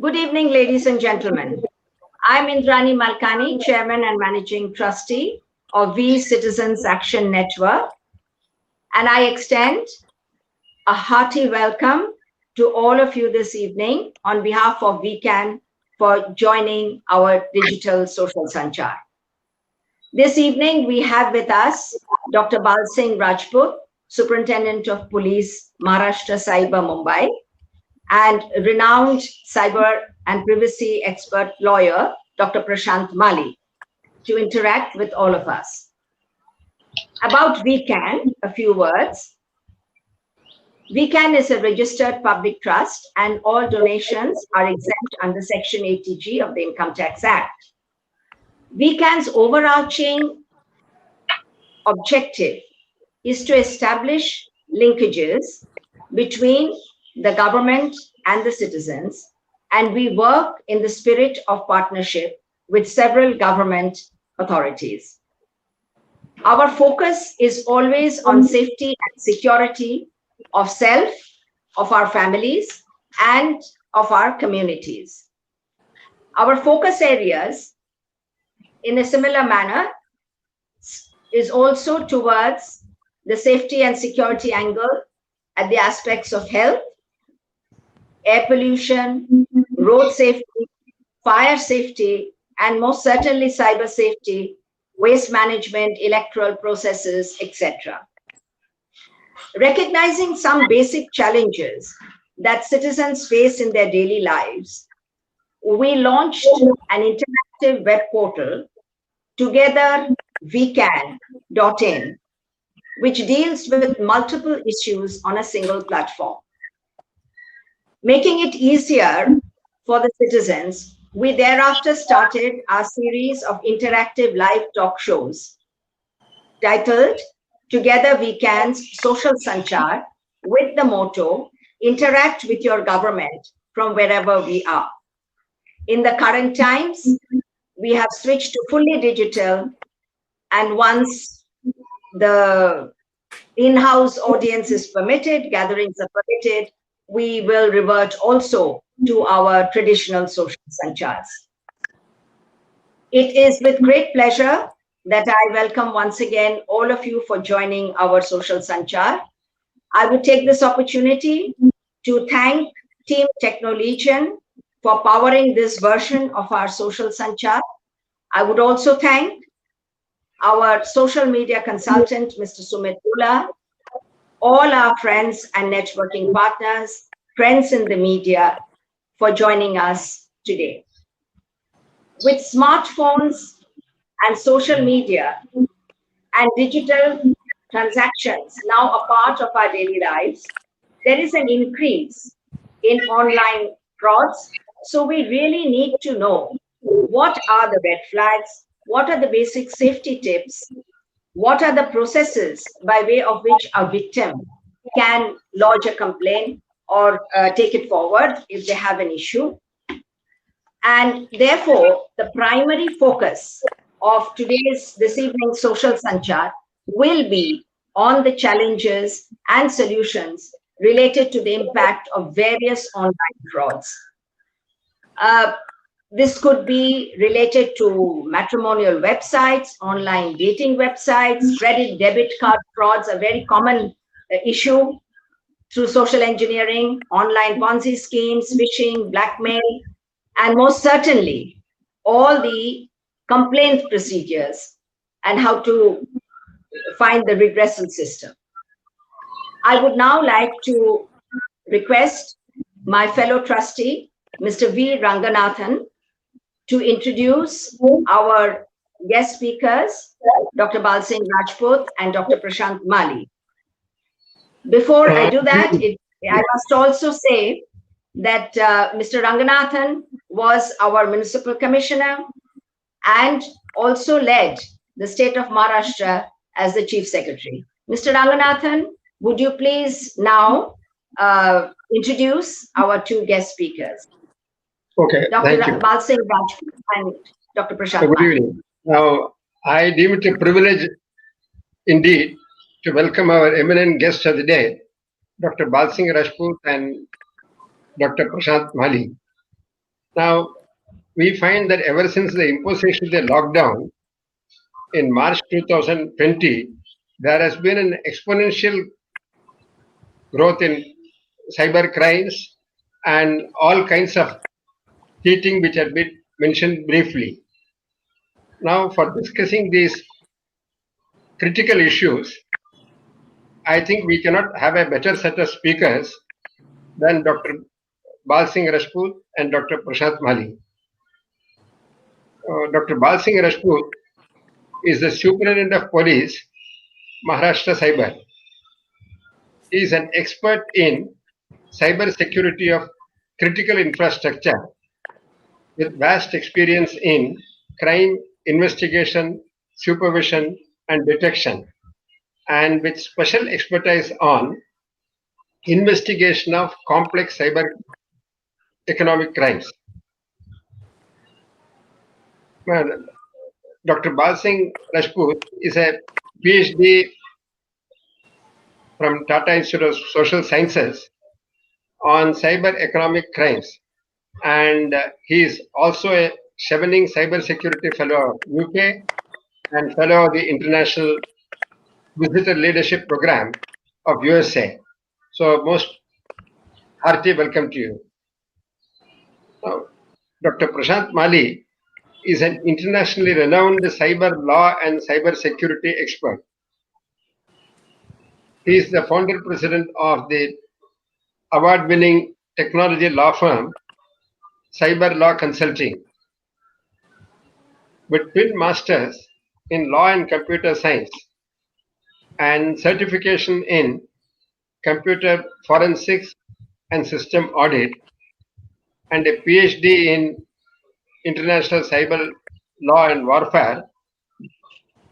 Good evening, ladies and gentlemen. I'm Indrani Malkani, Chairman and Managing Trustee of V Citizens Action Network, and I extend a hearty welcome to all of you this evening on behalf of VCAN for joining our digital social Sanchar. This evening, we have with us Dr. Bal Singh Rajput, Superintendent of Police, Maharashtra Cyber Mumbai, and renowned cyber and privacy expert lawyer, Dr. Prashant Mali, to interact with all of us. About VCAN, a few words. VCAN is a registered public trust and all donations are exempt under Section 80G of the Income Tax Act. VCAN's overarching objective is to establish linkages between the government and the citizens, and we work in the spirit of partnership with several government authorities. Our focus is always on safety and security of self, of our families, and of our communities. Our focus areas, in a similar manner, is also towards the safety and security angle at the aspects of health, air pollution, road safety, fire safety, and most certainly cyber safety, waste management, electoral processes, etc. Recognizing some basic challenges that citizens face in their daily lives, we launched an interactive web portal, TogetherVCAN.in, which deals with multiple issues on a single platform. Making it easier for the citizens, we thereafter started our series of interactive live talk shows titled Together We Can's Social Sanchar, with the motto, interact with your government from wherever we are. In the current times, we have switched to fully digital, and once the in-house audience is permitted, gatherings are permitted, we will revert also to our traditional social sanchars. It is with great pleasure that I welcome once again all of you for joining our social sanchar. I would take this opportunity to thank Team Technolegion for powering this version of our social sanchar. I would also thank our social media consultant, Mr. Sumit Ula, all our friends and networking partners, friends in the media, for joining us today. With smartphones and social media and digital transactions now a part of our daily lives, there is an increase in online frauds. So we really need to know what are the red flags, what are the basic safety tips, what are the processes by way of which a victim can lodge a complaint or take it forward if they have an issue. And therefore, the primary focus of this evening's social sanchar will be on the challenges and solutions related to the impact of various online frauds. This could be related to matrimonial websites, online dating websites, credit debit card frauds, a very common issue through social engineering, online Ponzi schemes, phishing, blackmail, and most certainly all the complaint procedures and how to find the redressal system. I would now like to request my fellow trustee, Mr. V. Ranganathan, to introduce our guest speakers, Dr. Bal Singh Rajput and Dr. Prashant Mali. Before I do that, I must also say that Mr. Ranganathan was our municipal commissioner and also led the state of Maharashtra as the chief secretary. Mr. Ranganathan, would you please now introduce our two guest speakers? Okay, Dr. thank you. Bal Singh Rajput and Dr. Prashant. Good evening. Now, I deem it a privilege indeed to welcome our eminent guest of the day, Dr. Balsing Rajput and Dr. Prashant Mali. Now, we find that ever since the imposition of the lockdown in March 2020, there has been an exponential growth in cyber crimes and all kinds of cheating which had been mentioned briefly. Now, for discussing these critical issues, I think we cannot have a better set of speakers than Dr. Balsing Rajput and Dr. Prashant Mali. Dr. Balsing Rajput is the Superintendent of Police, Maharashtra Cyber. He is an expert in cyber security of critical infrastructure with vast experience in crime investigation, supervision, and detection, and with special expertise on investigation of complex cyber economic crimes. Dr. Balsing Rajput is a PhD from Tata Institute of Social Sciences on cyber economic crimes, and he is also a Chevening Cybersecurity Fellow of UK and Fellow of the International Visitor Leadership Program of USA. So most hearty welcome to you. Now, Dr. Prashant Mali is an internationally renowned cyber law and cyber security expert. He is the founder president of the award-winning technology law firm Cyber Law Consulting, with twin masters in law and computer science and certification in computer forensics and system audit, and a PhD in international cyber law and warfare.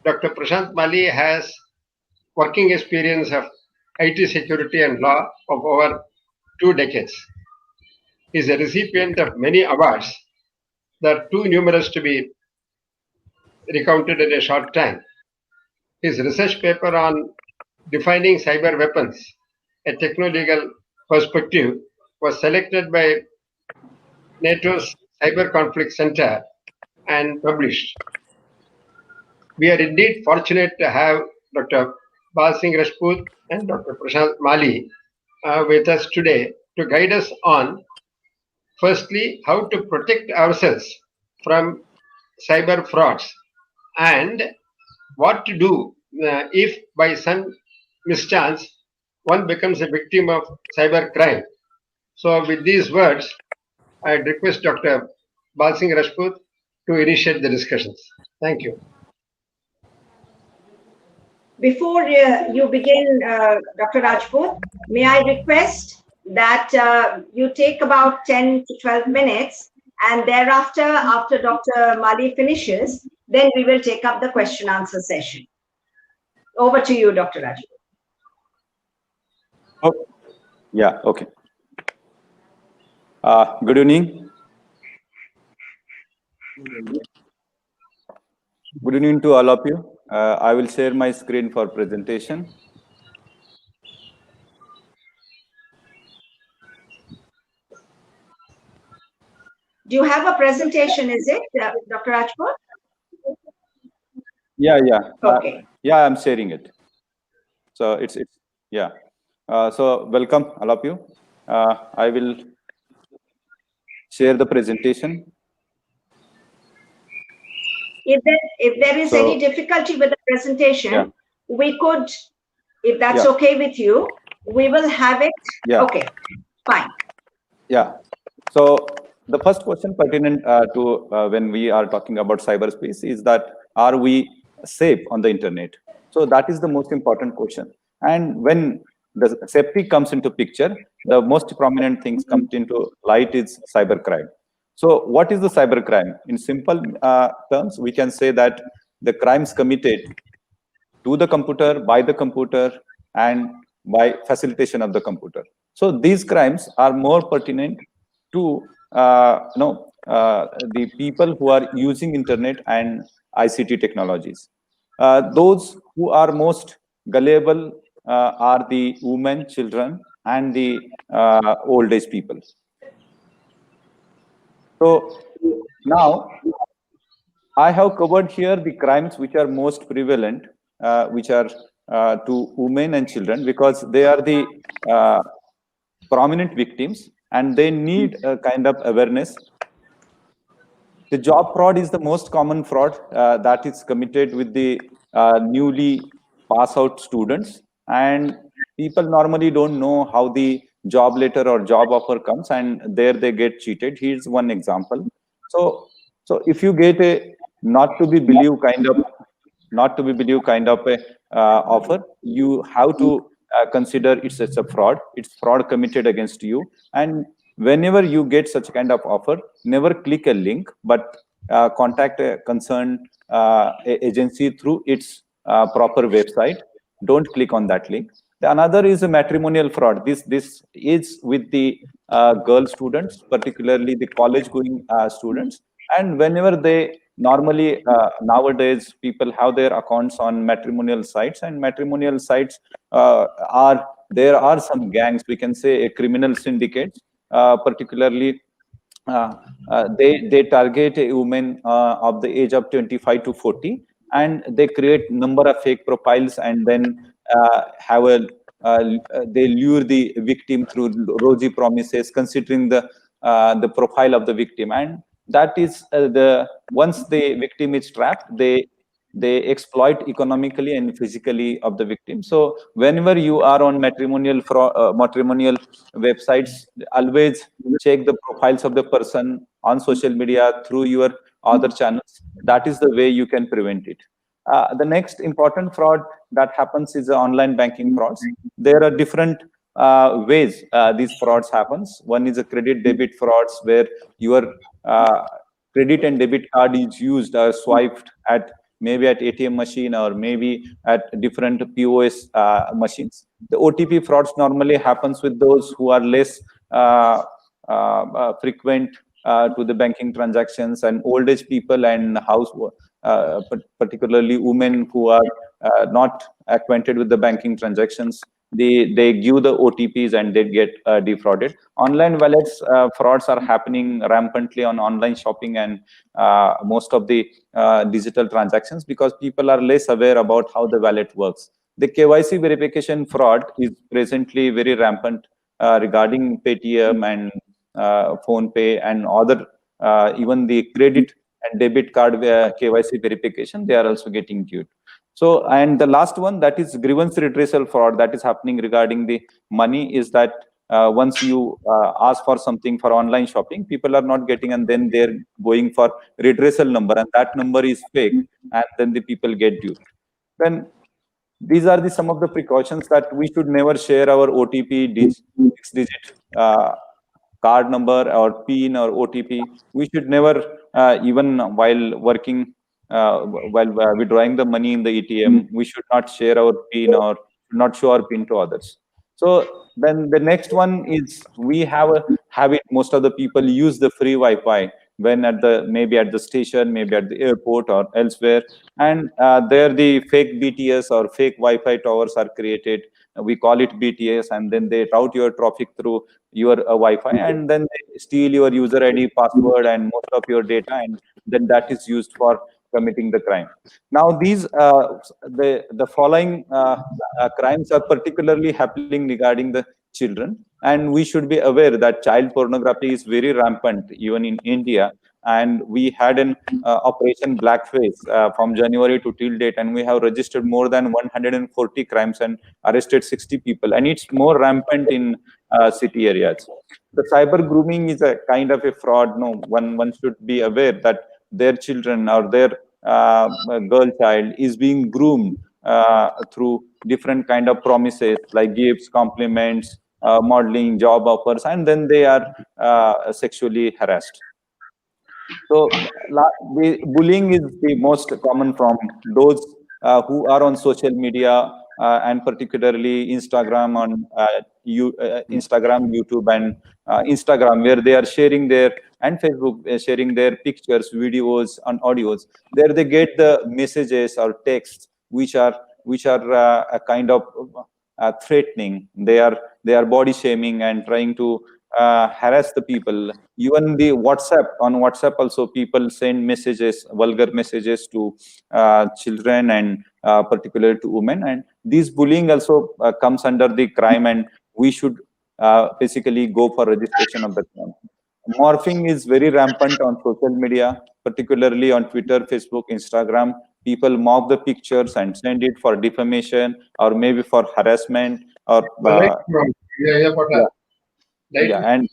Dr. Prashant Mali has working experience of IT security and law of over 2 decades. He is a recipient of many awards that are too numerous to be recounted in a short time. His research paper on defining cyber weapons, a techno-legal perspective, was selected by NATO's Cyber Conflict Center and published. We are indeed fortunate to have Dr. Balsing Rajput and Dr. Prashant Mali with us today to guide us on, firstly, how to protect ourselves from cyber frauds and what to do if by some mischance one becomes a victim of cyber crime. So with these words, I request Dr. Balsing Rajput to initiate the discussions. Thank you. Before you begin, Dr. Rajput, may I request that you take about 10 to 12 minutes, and thereafter, after Dr. Mali finishes, then we will take up the question answer session. Over to you, Dr. Rajput. Oh, yeah, okay. Good evening. Good evening to all of you. I will share my screen for presentation. Do you have a presentation, is it, Dr. Rajput? Yeah. Okay. Yeah, I'm sharing it. So it's yeah. So welcome all of you. I will share the presentation. If there is any difficulty with the presentation, we could, if that's okay with you, we will have it. Yeah. Okay, fine. Yeah. So the first question pertinent to when we are talking about cyberspace is that, are we safe on the internet? So that is the most important question. And when the safety comes into picture, the most prominent things come into light is cybercrime. So what is the cybercrime? In simple terms, we can say that the crimes committed to the computer, by the computer, and by facilitation of the computer. So these crimes are more pertinent to the people who are using internet and ICT technologies. Those who are most gullible are the women, children, and the old age people. So now I have covered here the crimes which are most prevalent, which are to women and children, because they are the uh, prominent victims and they need a kind of awareness. The job fraud is the most common fraud that is committed with the newly pass out students, and people normally don't know how the job letter or job offer comes, and there they get cheated. Here's one example. So if you get a not to be believed kind of a offer, you have to consider it's a fraud. It's fraud committed against you. And whenever you get such kind of offer, never click a link, but contact a concerned agency through its proper website. Don't click on that link. The another is a matrimonial fraud. This is with the girl students, particularly the college going students. And whenever they normally nowadays people have their accounts on matrimonial sites, and matrimonial sites are there are some gangs, we can say a criminal syndicates, particularly uh, they target a woman of the age of 25 to 40, and they create number of fake profiles, and then have a they lure the victim through rosy promises, considering the profile of the victim. And that is the once the victim is trapped, they exploit economically and physically of the victim. So whenever you are on matrimonial websites, always check the profiles of the person on social media through your other channels. That is the way you can prevent it. The next important fraud that happens is the online banking frauds. There are different ways these frauds happens. One is a credit debit frauds, where your credit and debit card is used or swiped at maybe at ATM machine or maybe at different POS machines. The OTP frauds normally happens with those who are less frequent to the banking transactions, and old age people and particularly women who are not acquainted with the banking transactions. They give the OTPs and they get defrauded. Online wallets frauds are happening rampantly on online shopping and most of the digital transactions, because people are less aware about how the wallet works. The KYC verification fraud is presently very rampant regarding Paytm and phone pay and other even the credit and debit card KYC verification, they are also getting due. So, and the last one, that is grievance redressal fraud that is happening regarding the money, is that once you ask for something for online shopping, people are not getting, and then they're going for redressal number, and that number is fake, and then the people get duped. Then these are the some of the precautions that we should never share our OTP, 6-digit card number or PIN or OTP. We should never, even while working, while withdrawing the money in the ATM, we should not share our PIN or not show our PIN to others. So then the next one is, we have a habit, most of the people use the free Wi-Fi when at the maybe at the station, maybe at the airport or elsewhere, and there the fake BTS or fake Wi-Fi towers are created. We call it BTS, and then they route your traffic through your Wi-Fi, and then they steal your user ID, password, and most of your data, and then that is used for committing the crime. Now, these the following crimes are particularly happening regarding the children, and we should be aware that child pornography is very rampant even in India. And we had an operation Blackface from January to till date, and we have registered more than 140 crimes and arrested 60 people, and it's more rampant in city areas. The cyber grooming is a kind of a fraud. No, one should be aware that their children or their girl child is being groomed through different kind of promises like gifts, compliments, modeling, job offers, and then they are sexually harassed. So bullying is the most common from those who are on social media, and particularly Instagram, Instagram, YouTube, and Instagram, where they are sharing their, and Facebook, sharing their pictures, videos, and audios. There they get the messages or texts which are a kind of threatening. They are they are body shaming and trying to harass the people. Even the on WhatsApp also, people send messages, vulgar messages to children, and particularly to women. And this bullying also comes under the crime, and we should basically go for registration of the crime. Morphing is very rampant on social media, particularly on Twitter, Facebook, Instagram. People mock the pictures and send it for defamation or maybe for harassment or Right, yeah, yeah, yeah, right. and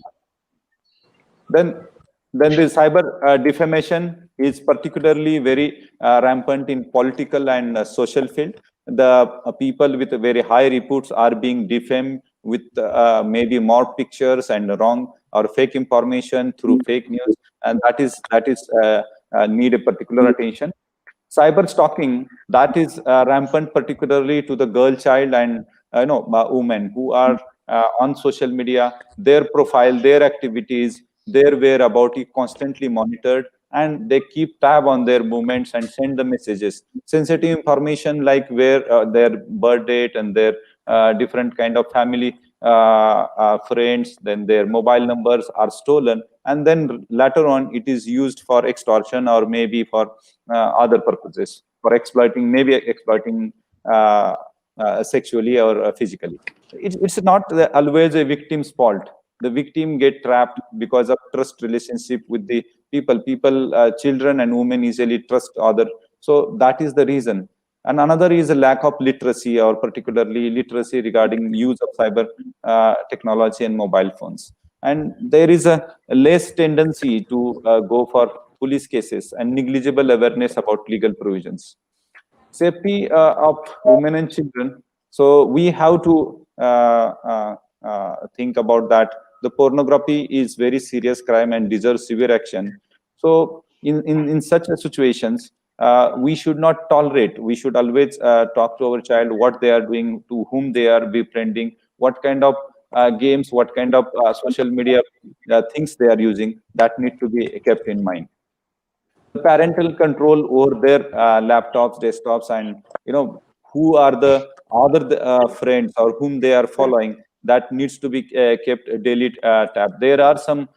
then the cyber defamation is particularly very rampant in political and social field. The people with very high reputs are being defamed with maybe more pictures and wrong or fake information through fake news, and that is need a particular attention. Cyber stalking, that is rampant, particularly to the girl child and women who are on social media. Their profile, their activities, their whereabout is constantly monitored, and they keep tab on their movements and send the messages. Sensitive information like where their birth date and their different kind of family friends, then their mobile numbers are stolen, and then later on it is used for extortion or maybe for other purposes, for exploiting, maybe exploiting sexually or physically. It's not always a victim's fault. The victim get trapped because of trust relationship with the people. Children and women easily trust other. So that is the reason. And another is a lack of literacy, or particularly literacy regarding use of cyber technology and mobile phones. And there is a less tendency to go for police cases and negligible awareness about legal provisions. Safety of women and children. So we have to think about that. The pornography is very serious crime and deserves severe action. So in such situations, we should not tolerate. We should always talk to our child what they are doing, to whom they are befriending, what kind of games, what kind of social media things they are using. That need to be kept in mind. The parental control over their laptops, desktops, and who are the other friends or whom they are following, that needs to be kept daily tab. There are some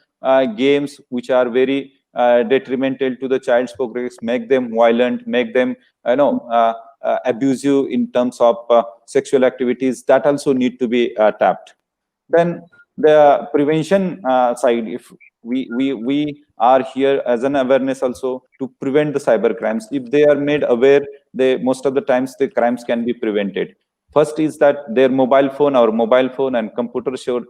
games which are very detrimental to the child's progress, make them violent, make them abusive in terms of sexual activities. That also need to be tapped. Then the prevention side, if we are here as an awareness also to prevent the cyber crimes. If they are made aware, they most of the times the crimes can be prevented. First is that their mobile phone and computer should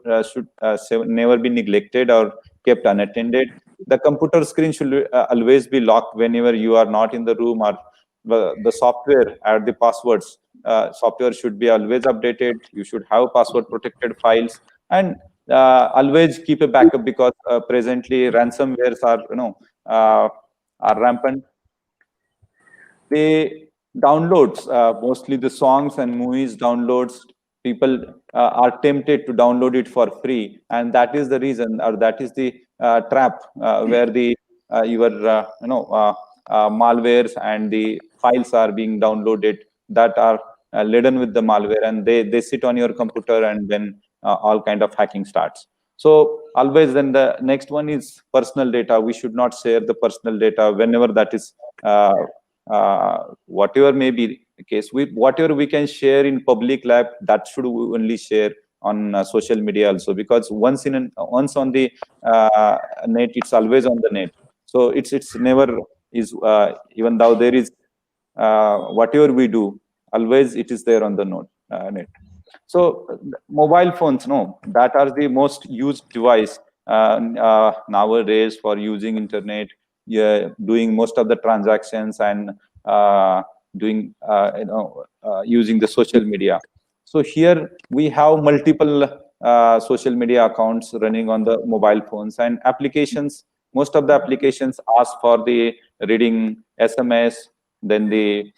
never be neglected or kept unattended. The computer screen should always be locked whenever you are not in the room, or the software or the passwords. Software should be always updated. You should have password protected files, and always keep a backup, because presently ransomwares are rampant. The downloads, mostly the songs and movies downloads, people are tempted to download it for free, and that is the reason, or that is the trap where the your malwares and the files are being downloaded that are laden with the malware, and they sit on your computer, and then all kind of hacking starts. So always, then the next one is personal data. We should not share the personal data whenever that is whatever may be the case. Whatever we can share in public lab, that should only share on social media also, because once on the net, it's always on the net. So it's never is even though there is whatever we do, always it is there on the net. So mobile phones, no, that are the most used device nowadays for using internet, doing most of the transactions, and doing using the social media. So here we have multiple social media accounts running on the mobile phones and applications. Most of the applications ask for the reading SMS, then the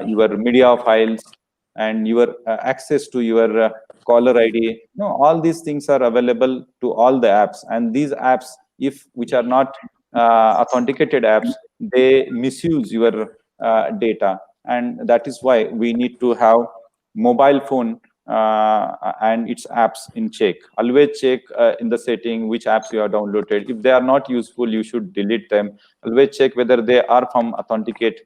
your media files, and your access to your caller ID. All these things are available to all the apps, and these apps, if which are not authenticated apps, they misuse your data, and that is why we need to have mobile phone and its apps in check. Always check in the setting which apps you have downloaded. If they are not useful, you should delete them. Always check whether they are from authenticate.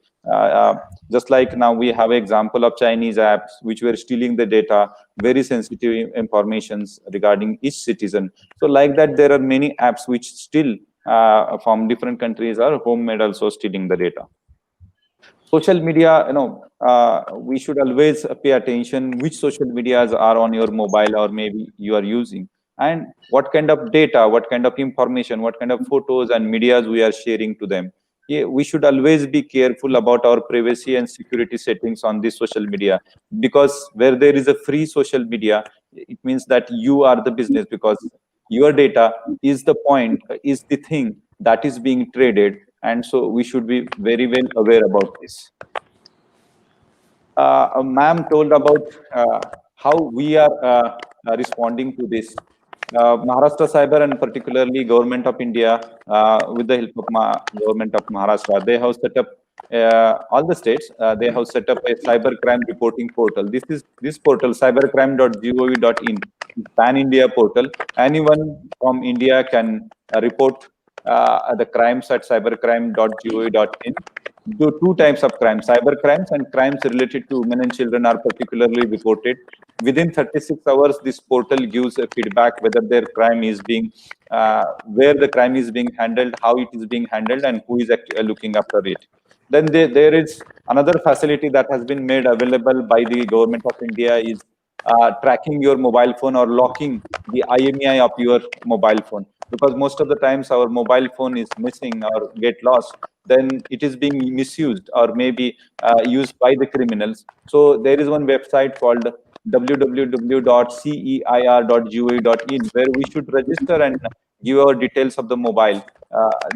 Just like now we have an example of Chinese apps which were stealing the data, very sensitive informations regarding each citizen. So like that, there are many apps which still from different countries are homemade, also stealing the data. Social media, we should always pay attention which social medias are on your mobile or maybe you are using, and what kind of data, what kind of information, what kind of photos and medias we are sharing to them. Yeah, we should always be careful about our privacy and security settings on this social media, because where there is a free social media, it means that you are the business, because your data is the point, is the thing that is being traded, and so we should be very well aware about this. Ma'am told about how we are responding to this. Maharashtra Cyber and particularly Government of India, with the help of Government of Maharashtra, they have set up all the states. They have set up a cybercrime reporting portal. This portal, cybercrime.gov.in, pan-India portal. Anyone from India can report the crimes at cybercrime.gov.in. Do two types of crimes: cyber crimes and crimes related to women and children are particularly reported. Within 36 hours, this portal gives a feedback whether their crime is being, where the crime is being handled, how it is being handled, and who is actually looking after it. Then there is another facility that has been made available by the Government of India, is tracking your mobile phone or locking the IMEI of your mobile phone, because most of the times our mobile phone is missing or get lost, then it is being misused or maybe used by the criminals. So there is one website called www.ceir.gov.in, where we should register and give our details of the mobile,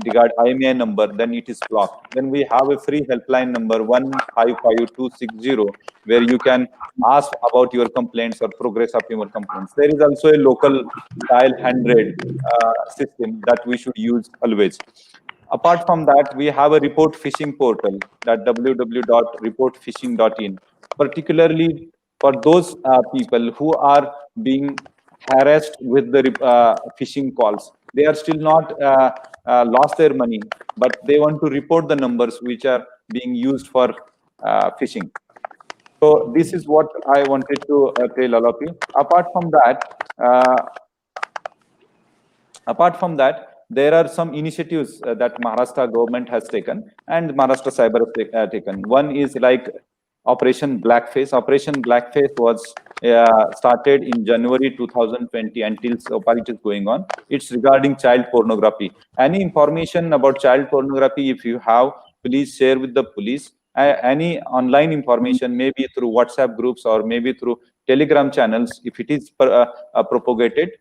regard IMEI number, then it is blocked. Then we have a free helpline number 155260, where you can ask about your complaints or progress of your complaints. There is also a local dial 100 system that we should use always. Apart from that, we have a report phishing portal, that www.reportphishing.in, particularly for those people who are being harassed with the phishing calls. They are still not lost their money, but they want to report the numbers which are being used for phishing. So this is what I wanted to tell all of you. Uh, Apart from that, there are some initiatives that Maharashtra government has taken and Maharashtra Cyber has taken. One is like Operation Blackface. Operation Blackface was started in January 2020 until so far it is going on. It's regarding child pornography. Any information about child pornography, if you have, please share with the police. Any online information, maybe through WhatsApp groups or maybe through Telegram channels, if it is propagated,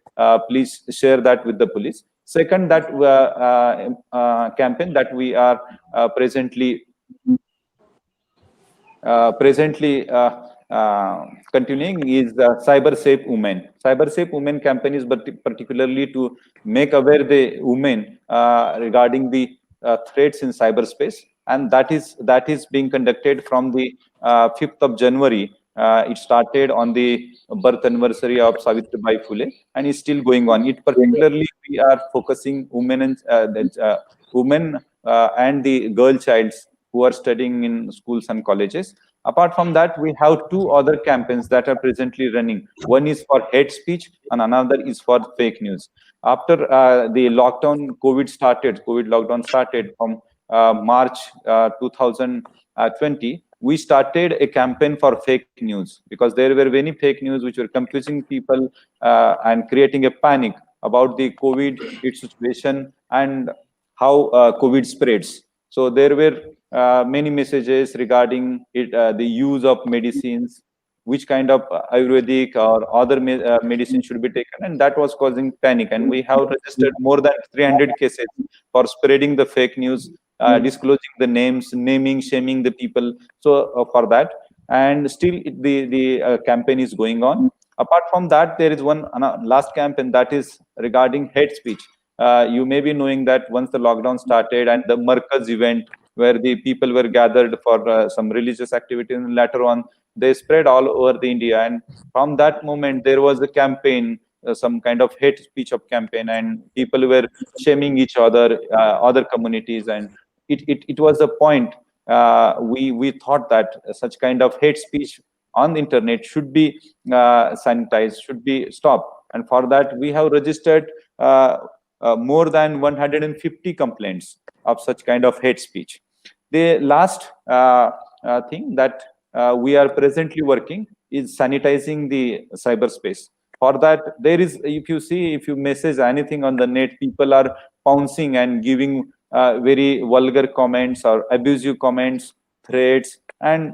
please share that with the police. Second, that campaign that we are presently continuing is Cyber Safe Women. Cyber Safe Women campaign is particularly to make aware the women regarding the threats in cyberspace, and that is being conducted from the 5th of January. It started on the birth anniversary of Savitribai Phule and is still going on. It particularly we are focusing women and women and the girl childs who are studying in schools and colleges. Apart from that, we have two other campaigns that are presently running. One is for hate speech and another is for fake news. After the COVID lockdown started from March 2020, we started a campaign for fake news, because there were many fake news which were confusing people and creating a panic about the COVID, its situation, and how COVID spreads. So there were many messages regarding it, the use of medicines, which kind of Ayurvedic or other medicine should be taken, and that was causing panic. And we have registered more than 300 cases for spreading the fake news, disclosing the names, naming, shaming the people. So for that, and still the campaign is going on. Apart from that, there is one last campaign that is regarding hate speech. You may be knowing that once the lockdown started and the Markaz event where the people were gathered for some religious activity, and later on they spread all over the India. And from that moment, there was a campaign, some kind of hate speech of campaign, and people were shaming each other, other communities, and it was a point. We thought that such kind of hate speech on the internet should be sanitized, should be stopped. And for that, we have registered more than 150 complaints of such kind of hate speech. The last thing that we are presently working is sanitizing the cyberspace. For that, there is, if you see, if you message anything on the net, people are pouncing and giving very vulgar comments or abusive comments, threats, and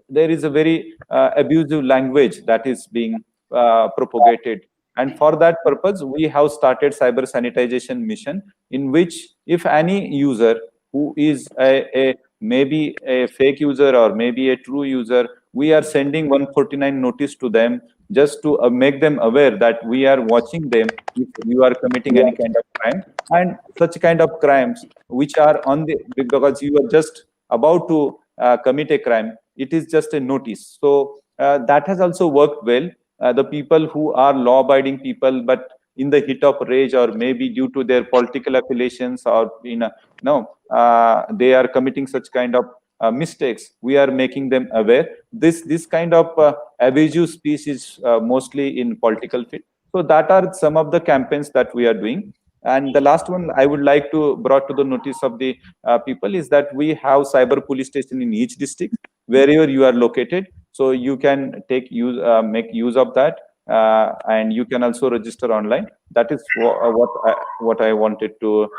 there is a very abusive language that is being propagated. And for that purpose, we have started cyber sanitization mission, in which if any user who is a maybe a fake user or maybe a true user, we are sending 149 notice to them, just to make them aware that we are watching them if you are committing any kind of crime. And such kind of crimes which are on the, because you are just about to commit a crime, it is just a notice. So that has also worked well. The people who are law abiding people, but in the heat of rage, or maybe due to their political affiliations, or no, they are committing such kind of mistakes, we are making them aware. This kind of abusive speech is mostly in political field. So that are some of the campaigns that we are doing. And the last one I would like to brought to the notice of the people is that we have cyber police station in each district, wherever you are located. So you can make use of that, and you can also register online. That is what I wanted to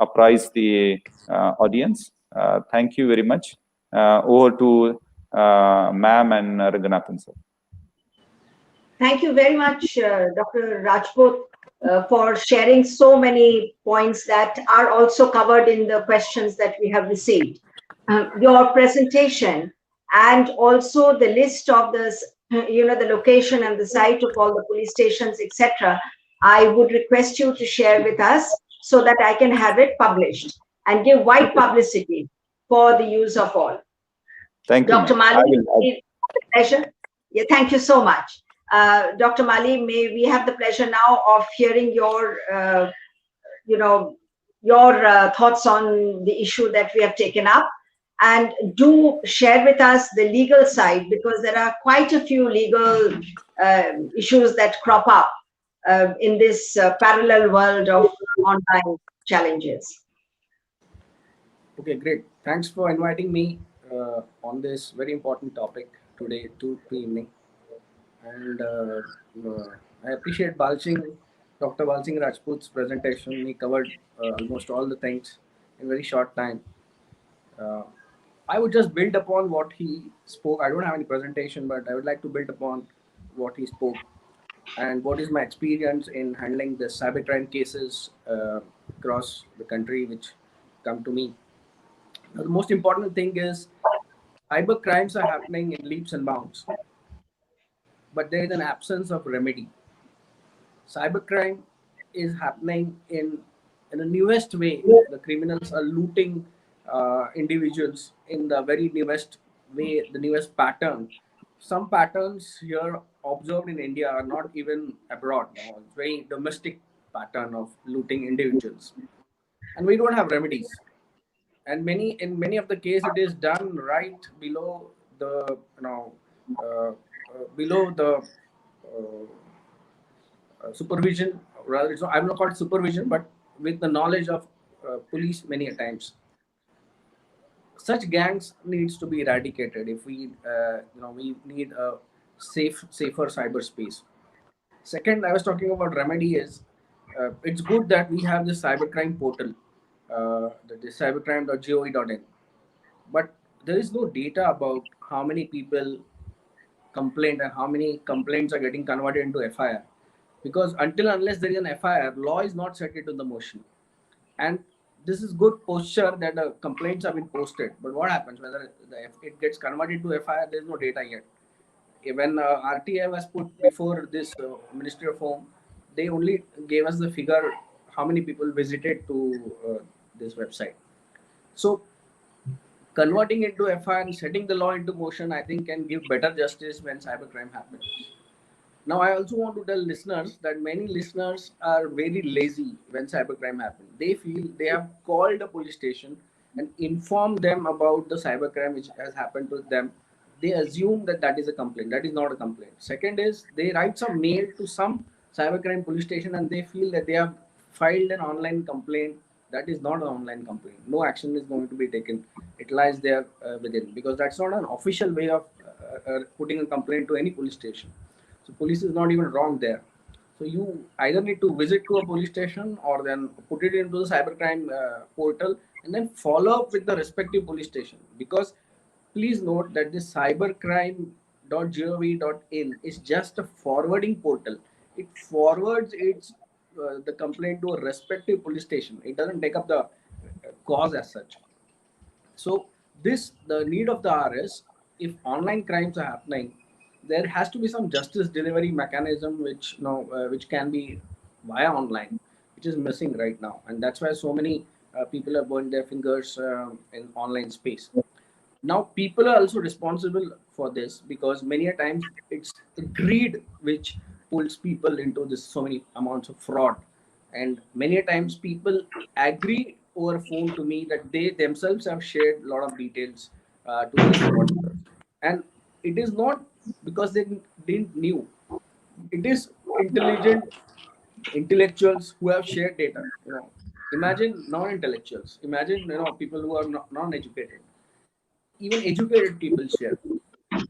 apprise the audience. Thank you very much. Over to ma'am and Ranganathan sir. Thank you very much, Dr. Rajput, for sharing so many points that are also covered in the questions that we have received. Your presentation and also the list of the location and the site of all the police stations, etc. I would request you to share with us so that I can have it published and give wide publicity for the use of all. Thank you, Dr. Mali, it's a pleasure. Yeah, thank you so much. Dr. Mali, may we have the pleasure now of hearing your, thoughts on the issue that we have taken up, and do share with us the legal side, because there are quite a few legal issues that crop up in this parallel world of online challenges. Okay, great. Thanks for inviting me on this very important topic today, to evening. And I appreciate Dr. Balsing Rajput's presentation. He covered almost all the things in very short time. I would just build upon what he spoke. I don't have any presentation, but I would like to build upon what he spoke and what is my experience in handling the cybercrime cases across the country which come to me. Now, the most important thing is cyber crimes are happening in leaps and bounds, but there is an absence of remedy. Cybercrime is happening in a newest way. The criminals are looting individuals in the very newest way, the newest pattern. Some patterns here observed in India are not even abroad. It's very domestic pattern of looting individuals, and we don't have remedies. And in many of the cases, it is done right below the below the supervision. Rather, so I'm not called supervision, but with the knowledge of police many a times. Such gangs needs to be eradicated if we need a safer cyberspace. Second, I was talking about remedy is it's good that we have this cybercrime portal, that is cybercrime.gov.in, but there is no data about how many people complained and how many complaints are getting converted into FIR, because until unless there is an FIR, law is not set into the motion. And this is good posture that the complaints have been posted, but what happens whether it gets converted to FIR? There is no data yet. When RTI was put before this Ministry of Home, they only gave us the figure how many people visited to this website. So converting into FI and setting the law into motion, I think, can give better justice when cybercrime happens. Now, I also want to tell listeners that many listeners are very lazy when cybercrime happens. They feel they have called a police station and informed them about the cybercrime which has happened to them. They assume that that is a complaint. That is not a complaint. Second is they write some mail to some cybercrime police station and they feel that they have filed an online complaint. That is not an online complaint. No action is going to be taken. It lies there within, because that's not an official way of putting a complaint to any police station. So police is not even wrong there. So you either need to visit to a police station or then put it into the cybercrime portal and then follow up with the respective police station. Because please note that this cybercrime.gov.in is just a forwarding portal. It forwards the complaint to a respective police station. It doesn't take up the cause as such. So this the need of the hour is, if online crimes are happening, there has to be some justice delivery mechanism which which can be via online, which is missing right now, and that's why so many people are burning their fingers in online space. Now people are also responsible for this, because many a times it's the greed which pulls people into this so many amounts of fraud, and many a times people agree over phone to me that they themselves have shared a lot of details to these fraudsters, and it is not because they didn't knew. It is intelligent intellectuals who have shared data. Imagine non-intellectuals, imagine people who are non-educated. Even educated people share,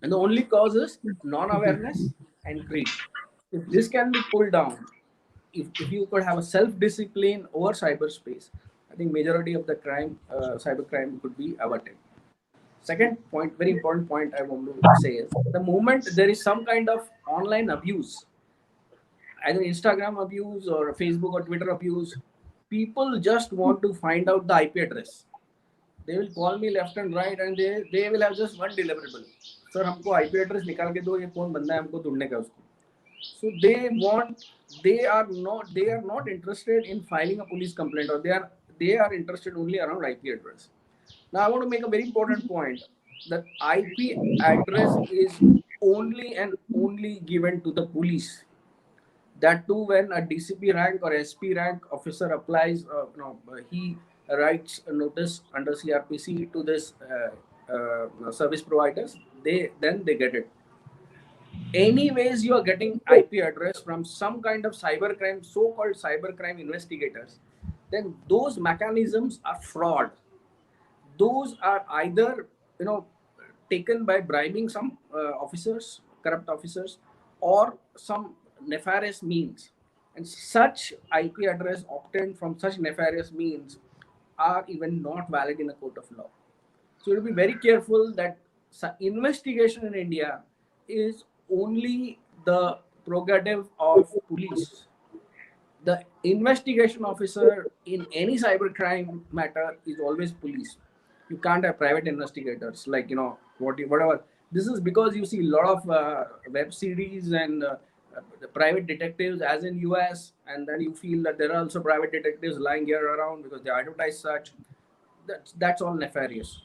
and the only cause is non-awareness and greed. If this can be pulled down, if you could have a self-discipline over cyberspace, I think majority of the crime, cybercrime, could be averted. Second point, very important point I want to say, is the moment there is some kind of online abuse, either Instagram abuse or Facebook or Twitter abuse, people just want to find out the IP address. They will call me left and right, and they will have just one deliverable. Sir, हमको IP address निकाल के दो, ये कौन बंदा है, हमको ढूंढने का उसको. So they are not interested in filing a police complaint, or they are interested only around IP address. Now I want to make a very important point, that IP address is only and only given to the police. That too, when a DCP rank or SP rank officer applies, he writes a notice under CRPC to this service providers. They get it. Anyways, you are getting IP address from some kind of cybercrime, so-called cybercrime investigators. Then those mechanisms are fraud. Those are either taken by bribing some officers, corrupt officers, or some nefarious means, and such IP address obtained from such nefarious means are even not valid in a court of law. So you'll be very careful that investigation in India is only the prerogative of police. The investigation officer in any cybercrime matter is always police. You can't have private investigators, like whatever. This is because you see a lot of web series and the private detectives, as in US, and then you feel that there are also private detectives lying here around because they advertise such. That's all nefarious.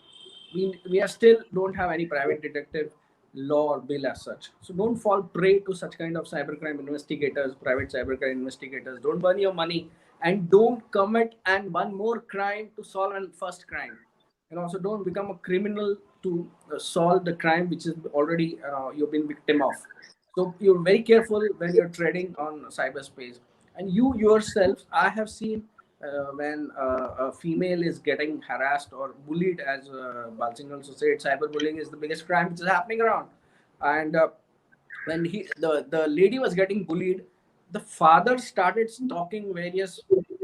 We are still don't have any private detective law or bill as such. So don't fall prey to such kind of cybercrime investigators, private cybercrime investigators. Don't burn your money, and don't commit and one more crime to solve a first crime. And also don't become a criminal to solve the crime which is already you've been victim of. So you're very careful when you're trading on cyberspace. And you yourself, I have seen when a female is getting harassed or bullied, as Balsing also said, cyberbullying is the biggest crime which is happening around. And when the lady was getting bullied, the father started stalking various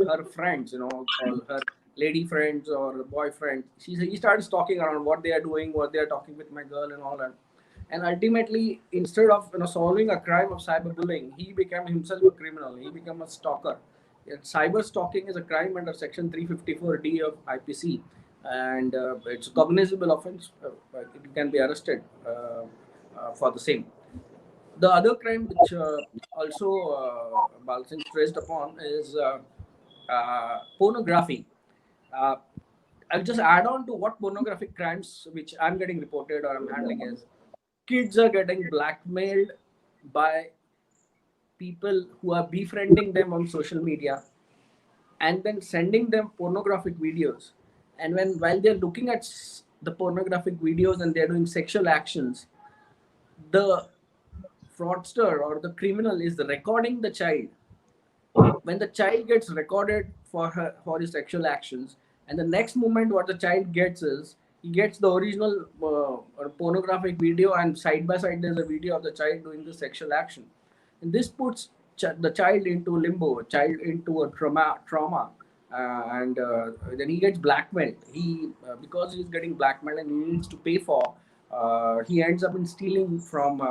her friends, all her lady friends or boyfriend. He started stalking around what they are doing, what they are talking with my girl, and all that. And ultimately, instead of solving a crime of cyberbullying, he became himself a criminal. He became a stalker. Cyber stalking is a crime under Section 354D of IPC, and it's a cognizable offense. It can be arrested for the same. The other crime which also Balsing stressed upon is pornography. Uh, I'll just add on to what pornographic crimes which I'm getting reported or I'm handling is kids are getting blackmailed by people who are befriending them on social media and then sending them pornographic videos. And while they're looking at the pornographic videos and they're doing sexual actions, the fraudster or the criminal is recording the child. When the child gets recorded for his sexual actions, and the next moment what the child gets is he gets the original pornographic video, and side by side there's a video of the child doing the sexual action, and this puts the child into limbo, child into a trauma, and then he gets blackmailed. He because he's getting blackmailed and he needs to pay for, he ends up in stealing from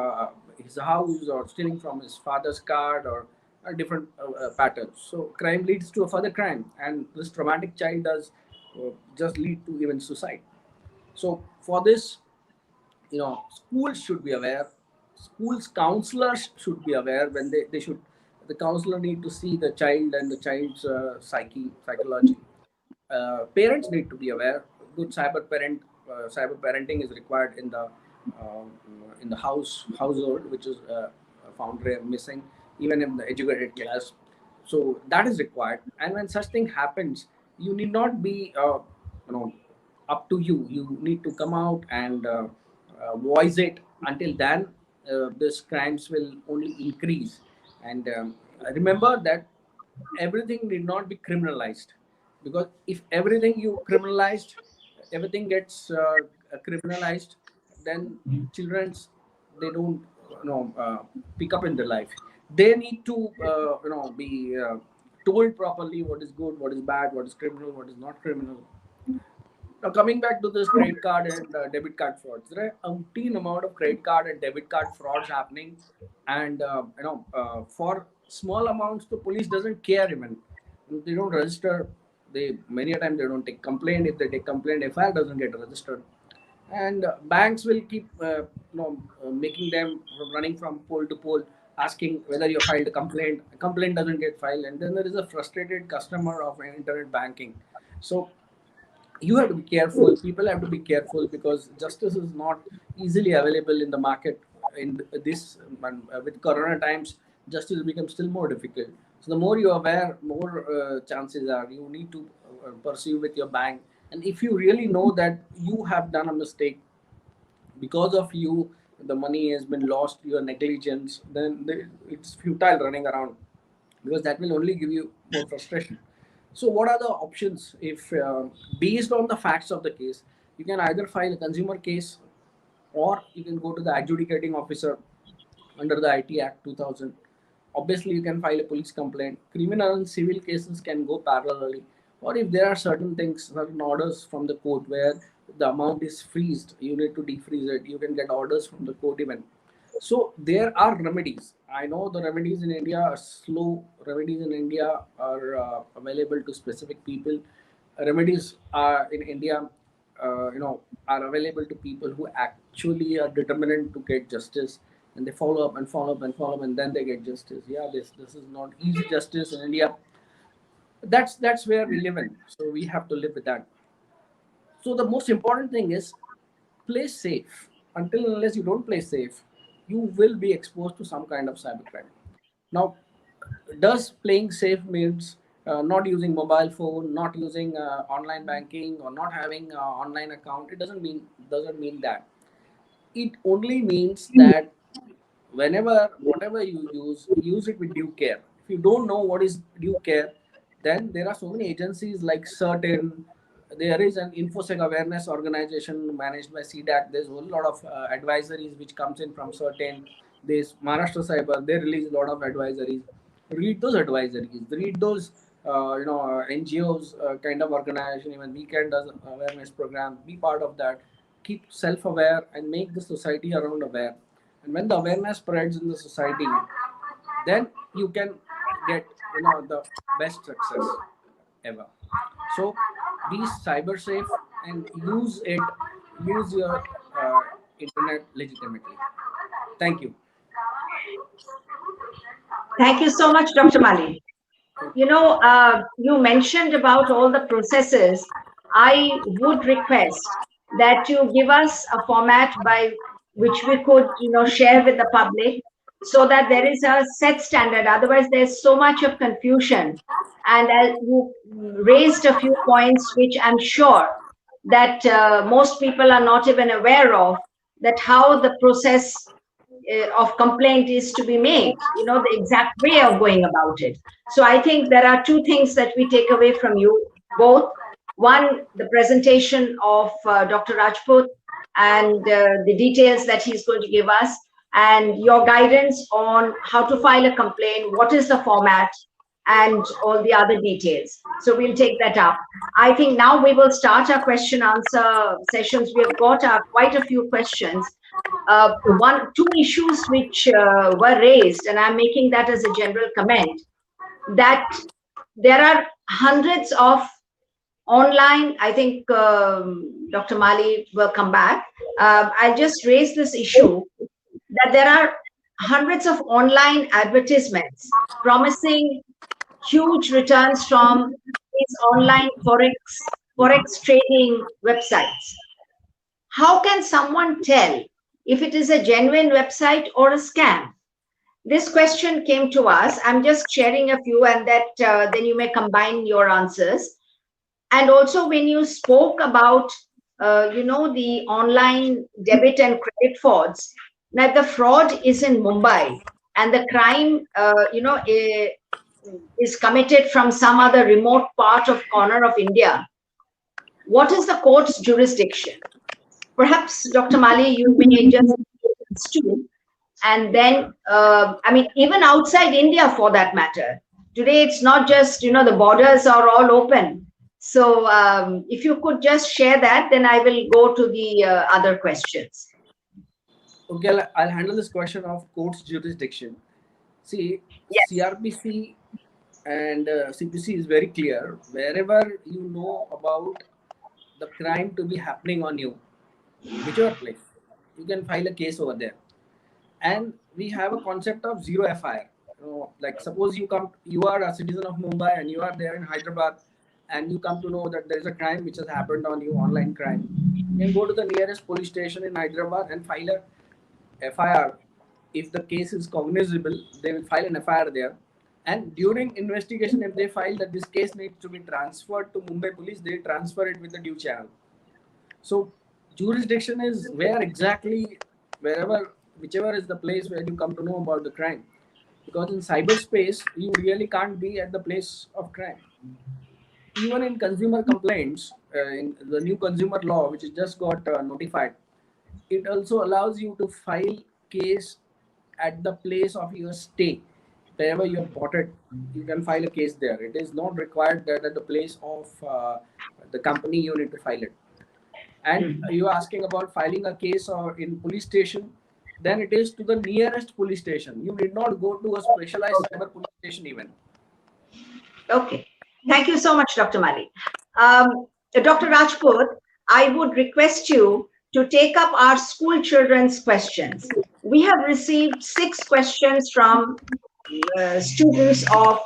his house or stealing from his father's card or different patterns. So crime leads to a further crime, and this traumatic child does just lead to even suicide. So for this, schools should be aware. Schools counselors should be aware when they should. The counselor need to see the child and the child's psychology. Parents need to be aware. Good cyber parenting is required in the household, which is found missing even in the educated class. So that is required. And when such thing happens, you need not be you know up to you. You need to come out and voice it. Until then, these crimes will only increase. And remember that everything need not be criminalized, because if everything you criminalized, everything gets criminalized, then children's, they don't pick up in their life. They need to be told properly what is good, what is bad, what is criminal, what is not criminal. Now, coming back to this credit card and debit card frauds, there are umpteen amount of credit card and debit card frauds happening, and for small amounts, the police doesn't care even. They don't register. They many a time they don't take complaint. If they take complaint, FIR doesn't get registered, and banks will keep making them running from pole to pole, asking whether you filed a complaint. A complaint doesn't get filed, and then there is a frustrated customer of internet banking. So you have to be careful. People have to be careful, because justice is not easily available in the market in this with corona times. Justice becomes still more difficult. So the more you are aware, more chances are you need to pursue with your bank. And if you really know that you have done a mistake, because of you the money has been lost, your negligence, then it's futile running around, because that will only give you more frustration. So, what are the options? If based on the facts of the case, you can either file a consumer case, or you can go to the adjudicating officer under the IT Act 2000. Obviously, you can file a police complaint. Criminal and civil cases can go parallelly. Or if there are certain things, certain orders from the court where the amount is freezed, you need to defreeze it. You can get orders from the court even. So there are remedies. I know the remedies in India are slow. Remedies in India are available to specific people. Remedies are in India, are available to people who actually are determined to get justice, and they follow up and follow up and follow up, and then they get justice. Yeah, this is not easy justice in India. That's where we live in. So we have to live with that. So the most important thing is play safe. Until unless you don't play safe, you will be exposed to some kind of cybercrime. Now, does playing safe means not using mobile phone, not using online banking, or not having online account? It doesn't mean that. It only means that whenever whatever you use it with due care. If you don't know what is due care, then there are so many agencies like certain. There is an infosec awareness organization managed by CDAC. There's a whole lot of advisories which comes in from certain. This Maharashtra Cyber, they release a lot of advisories. Read those advisories, read those NGOs kind of organization. Even weekend does awareness program, be part of that. Keep self-aware and make the society around aware. And when the awareness spreads in the society, then you can get the best success ever. So be cyber safe and use your internet legitimately. Thank you. Thank you so much, Dr. Mali. You mentioned about all the processes I would request that you give us a format by which we could, share with the public, so that there is a set standard. Otherwise, there's so much of confusion. And you raised a few points which I'm sure that most people are not even aware of, that how the process of complaint is to be made, the exact way of going about it. So I think there are two things that we take away from you both. One, the presentation of Dr. Rajput and the details that he's going to give us, and your guidance on how to file a complaint, what is the format, and all the other details. So we'll take that up. I think now we will start our question answer sessions. We have got quite a few questions. Two issues which were raised, and I'm making that as a general comment, that there are hundreds of online, I think Dr. Mali will come back. I'll just raise this issue that there are hundreds of online advertisements promising huge returns from these online forex trading websites. How can someone tell if it is a genuine website or a scam? This question came to us. I'm just sharing a few, and that then you may combine your answers. And also, when you spoke about, the online debit and credit frauds, now the fraud is in Mumbai, and the crime, is committed from some other remote part of corner of India. What is the court's jurisdiction? Perhaps, Dr. Mali, you may just too. And then, even outside India for that matter. Today, it's not just, the borders are all open. So if you could just share that, then I will go to the other questions. Okay, I'll handle this question of court's jurisdiction. See, yes. CRPC and CPC is very clear. Wherever you know about the crime to be happening on you, whichever place, you can file a case over there. And we have a concept of zero FIR. Like suppose you are a citizen of Mumbai and you are there in Hyderabad, and you come to know that there is a crime which has happened on you, online crime. You can go to the nearest police station in Hyderabad and file a FIR. If the case is cognizable, they will file an FIR there. And during investigation, if they file that this case needs to be transferred to Mumbai police, they transfer it with the due channel. So jurisdiction is where exactly, whichever is the place where you come to know about the crime. Because in cyberspace, you really can't be at the place of crime. Even in consumer complaints, in the new consumer law, which has just got notified, it also allows you to file case at the place of your stay. Wherever you have bought it, you can file a case there. It is not required that at the place of the company you need to file it. And you are asking about filing a case or in police station, then it is to the nearest police station. You need not go to a specialized cyber police station even. Okay. Thank you so much, Dr. Mali. Dr. Rajput, I would request you to take up our school children's questions. We have received 6 questions from students of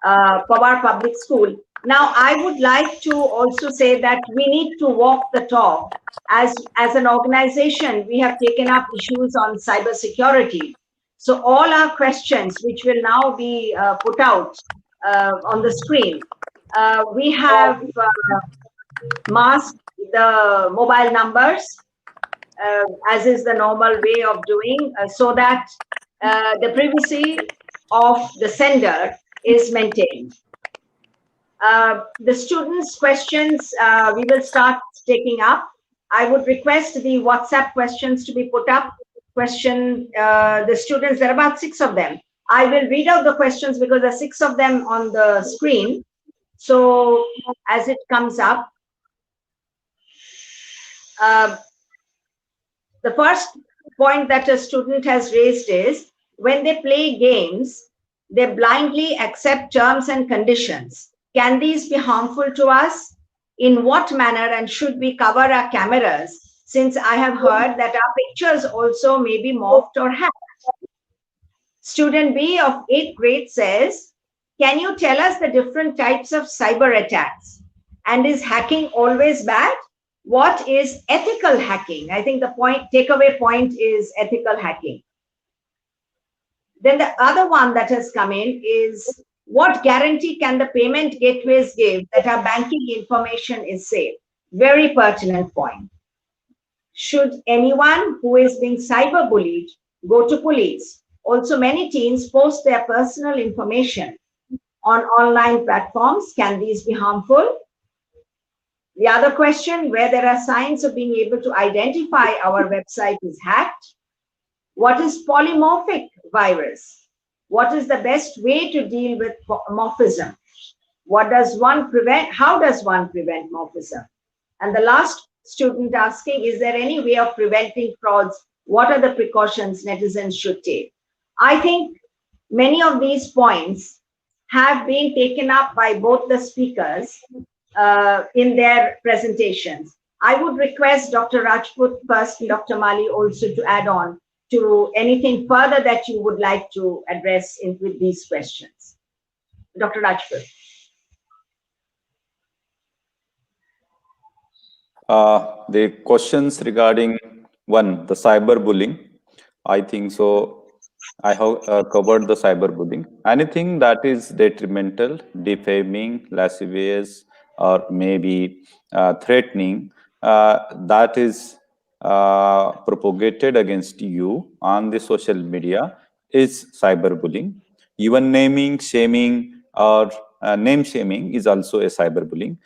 Pawar Public School. Now, I would like to also say that we need to walk the talk. As an organization, we have taken up issues on cybersecurity. So all our questions, which will now be put out on the screen, we have masked the mobile numbers, as is the normal way of doing, so that the privacy of the sender is maintained. The students' questions we will start taking up. I would request the WhatsApp questions to be put up. The students, there are about 6 of them. I will read out the questions because there are 6 of them on the screen. So as it comes up, the first point that a student has raised is, when they play games, they blindly accept terms and conditions. Can these be harmful to us? In what manner, and should we cover our cameras, since I have heard that our pictures also may be morphed or hacked? Student B of 8th grade says, can you tell us the different types of cyber attacks And is hacking always bad? What is ethical hacking? I think the takeaway point is ethical hacking. Then the other one that has come in is, what guarantee can the payment gateways give that our banking information is safe? Very pertinent point. Should anyone who is being cyberbullied go to police? Also, many teens post their personal information on online platforms. Can these be harmful? The other question, where there are signs of being able to identify our website is hacked. What is polymorphic virus? What is the best way to deal with morphism? What does one prevent? How does one prevent morphism? And the last student asking, is there any way of preventing frauds? What are the precautions netizens should take? I think many of these points have been taken up by both the speakers in their presentations. I would request Dr. Rajput first and Dr. Mali also to add on to anything further that you would like to address with these questions. Dr. Rajput. The questions regarding one, the cyberbullying, I think so. I have covered the cyberbullying. Anything that is detrimental, defaming, lascivious, or maybe threatening, that is propagated against you on the social media is cyberbullying. Even naming, shaming, or name shaming is also a cyberbullying.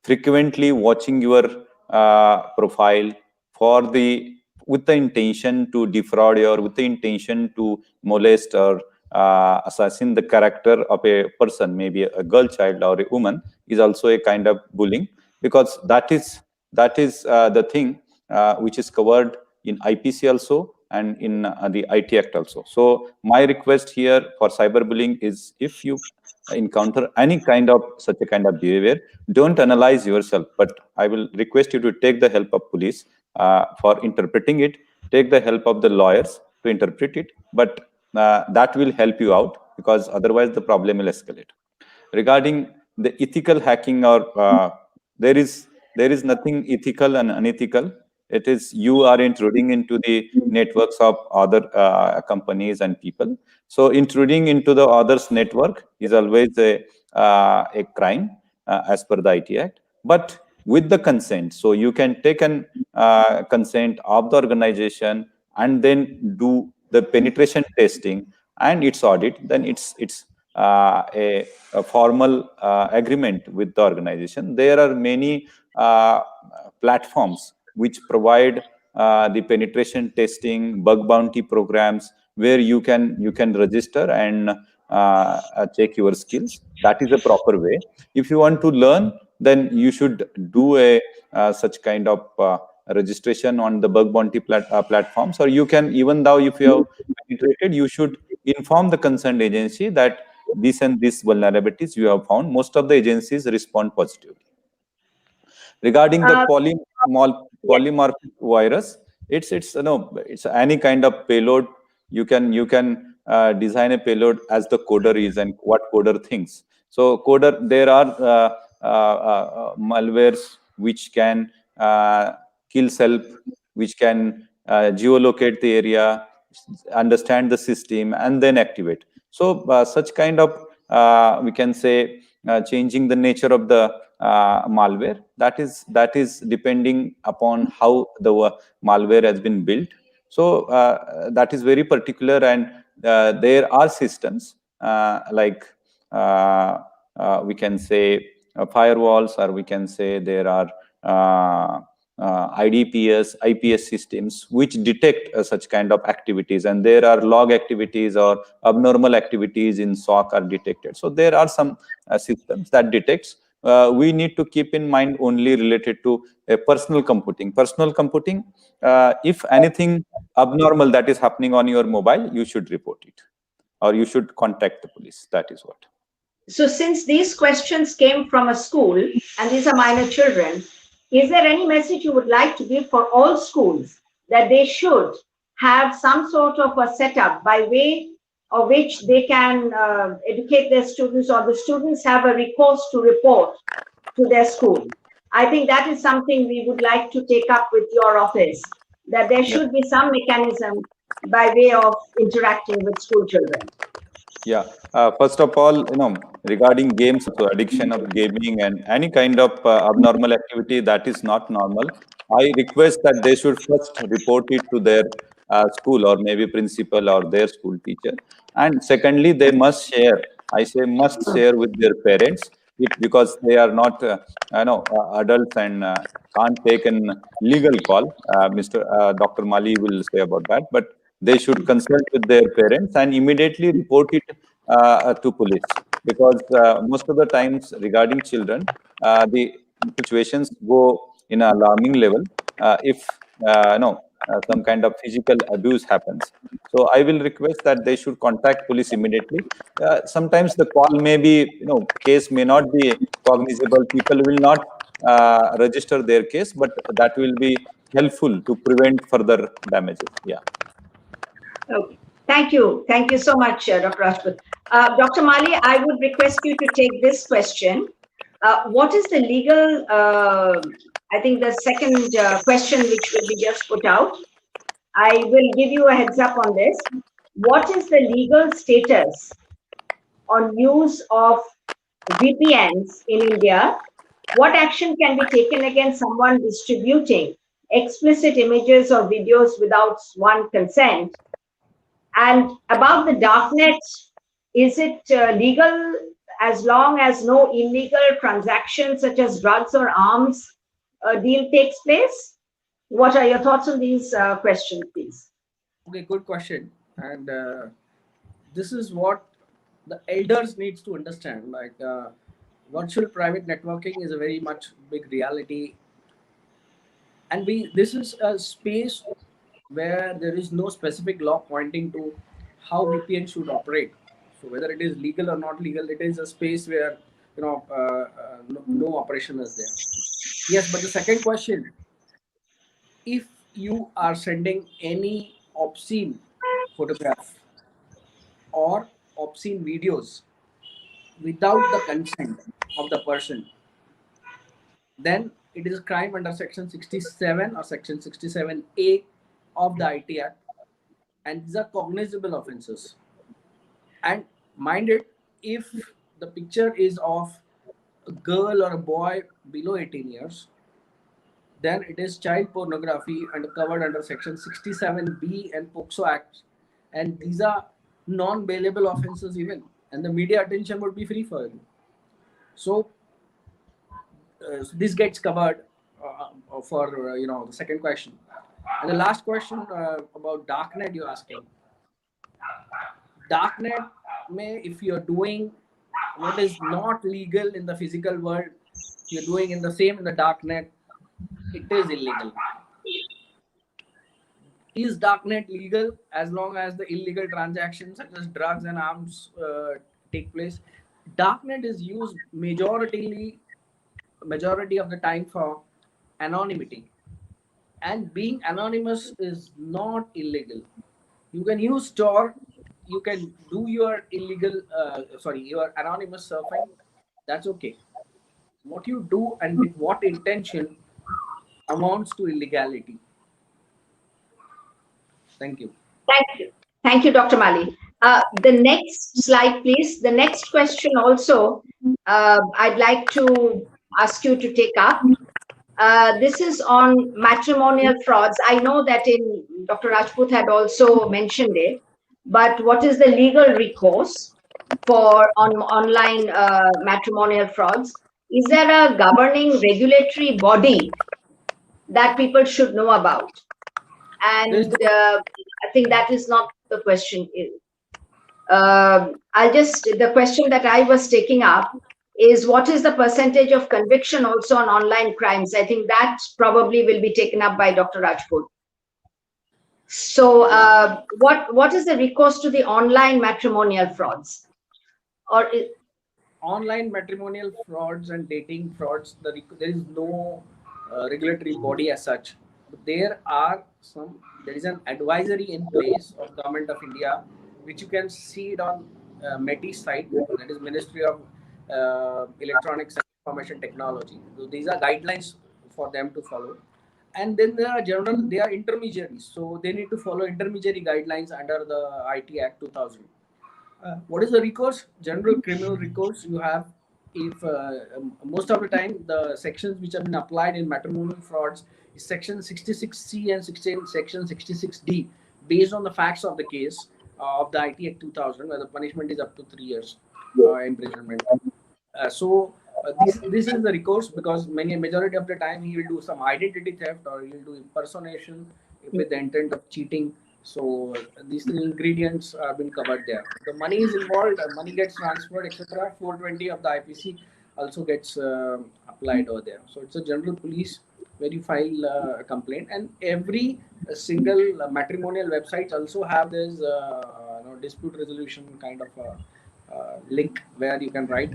Frequently watching your profile for with the intention to defraud or with the intention to molest or assassin the character of a person, maybe a girl child or a woman, is also a kind of bullying, because that is the thing which is covered in IPC also and in the IT Act also. So my request here for cyberbullying is, if you encounter any kind of such a kind of behavior, don't analyze yourself, but I will request you to take the help of police for interpreting it, take the help of the lawyers to interpret it, but that will help you out, because otherwise the problem will escalate. Regarding the ethical hacking, or there is nothing ethical and unethical. It is you are intruding into the networks of other companies and people. So intruding into the others' network is always a crime as per the IT Act, but with the consent. So you can take an consent of the organization and then do the penetration testing and its audit. Then it's a formal agreement with the organization. There are many platforms which provide the penetration testing, bug bounty programs, where you can register and check your skills. That is a proper way. If you want to learn, then you should do a such kind of registration on the bug bounty platforms, or you can, even though if you have penetrated, you should inform the concerned agency that this and this vulnerabilities you have found. Most of the agencies respond positively. Regarding the polymorphic virus, it's any kind of payload. You can design a payload as the coder is and what coder thinks. So there are malwares which can kill self, which can geolocate the area, understand the system, and then activate. So such kind of we can say changing the nature of the malware, that is depending upon how the malware has been built. So that is very particular, and there are systems like we can say firewalls, or we can say there are IDPS, IPS systems which detect such kind of activities, and there are log activities or abnormal activities in SOC are detected. So there are some systems that detects. We need to keep in mind only related to personal computing. Personal computing, if anything abnormal that is happening on your mobile, you should report it, or you should contact the police. That is what. So since these questions came from a school, and these are minor children, is there any message you would like to give for all schools that they should have some sort of a setup by way of which they can educate their students, or the students have a recourse to report to their school. I think that is something we would like to take up with your office, that there Yeah. should be some mechanism by way of interacting with school children. Yeah. First of all, regarding games, so addiction of gaming and any kind of abnormal activity that is not normal, I request that they should first report it to their school or maybe principal or their school teacher. And secondly, they must share. I say must share with their parents, because they are not, adults and can't take an legal call. Mr. Dr. Mali will say about that, but they should consult with their parents and immediately report it to police, because most of the times regarding children, the situations go in an alarming level if some kind of physical abuse happens. So I will request that they should contact police immediately. Sometimes the call may be, case may not be cognizable. People will not register their case, but that will be helpful to prevent further damages. Yeah. Okay. Thank you. Thank you so much, Dr. Rajput. Dr. Mali, I would request you to take this question. What is the legal, I think the second question which will be just put out, I will give you a heads up on this. What is the legal status on use of VPNs in India? What action can be taken against someone distributing explicit images or videos without one consent? And about the darknet, is it legal as long as no illegal transactions such as drugs or arms deal takes place? What are your thoughts on these questions, please? Okay, good question. And this is what the elders needs to understand. Like virtual private networking is a very much big reality, and this is a space where there is no specific law pointing to how VPN should operate. So whether it is legal or not legal, it is a space where no operation is there. Yes, but the second question: if you are sending any obscene photograph or obscene videos without the consent of the person, then it is a crime under section 67 or section 67A of the IT Act, and these are cognizable offenses. And mind it, if the picture is of a girl or a boy below 18 years, then it is child pornography and covered under section 67B and POCSO Act, and these are non-bailable offenses even, and the media attention would be free for you. So this gets covered for the second question. And the last question about darknet you're asking. Darknet may, if you're doing what is not legal in the physical world, you're doing in the same in the darknet, it is illegal. Is darknet legal as long as the illegal transactions such as drugs and arms take place? Darknet is used majority of the time for anonymity, and being anonymous is not illegal. You can use Tor, you can do your your anonymous surfing, that's okay. What you do and with what intention amounts to illegality. Thank you. Thank you. Thank you, Dr. Mali. The next slide, please. The next question also, I'd like to ask you to take up. This is on matrimonial frauds. I know that Dr. Rajput had also mentioned it, but what is the legal recourse for online matrimonial frauds? Is there a governing regulatory body that people should know about? And I think that is not the question. The question that I was taking up is what is the percentage of conviction also on online crimes? I think that probably will be taken up by Dr. Rajput. So what is the recourse to the online matrimonial frauds? Online matrimonial frauds and dating frauds, there is no regulatory body as such. But there is an advisory in place of Government of India, which you can see it on METI's site, that is Ministry of Electronics and information technology. So these are guidelines for them to follow. And then there are they are intermediaries. So they need to follow intermediary guidelines under the IT Act 2000. What is the recourse? General criminal recourse you have if most of the time the sections which have been applied in matrimonial frauds is section 66C and section 66D based on the facts of the case of the IT Act 2000 where the punishment is up to 3 years imprisonment. This is the recourse because majority of the time he will do some identity theft or he will do impersonation with the intent of cheating. So these three ingredients have been covered there. The money is involved, money gets transferred, etc. 420 of the IPC also gets applied over there. So it's a general police where you file a complaint, and every single matrimonial websites also have this dispute resolution kind of link where you can write.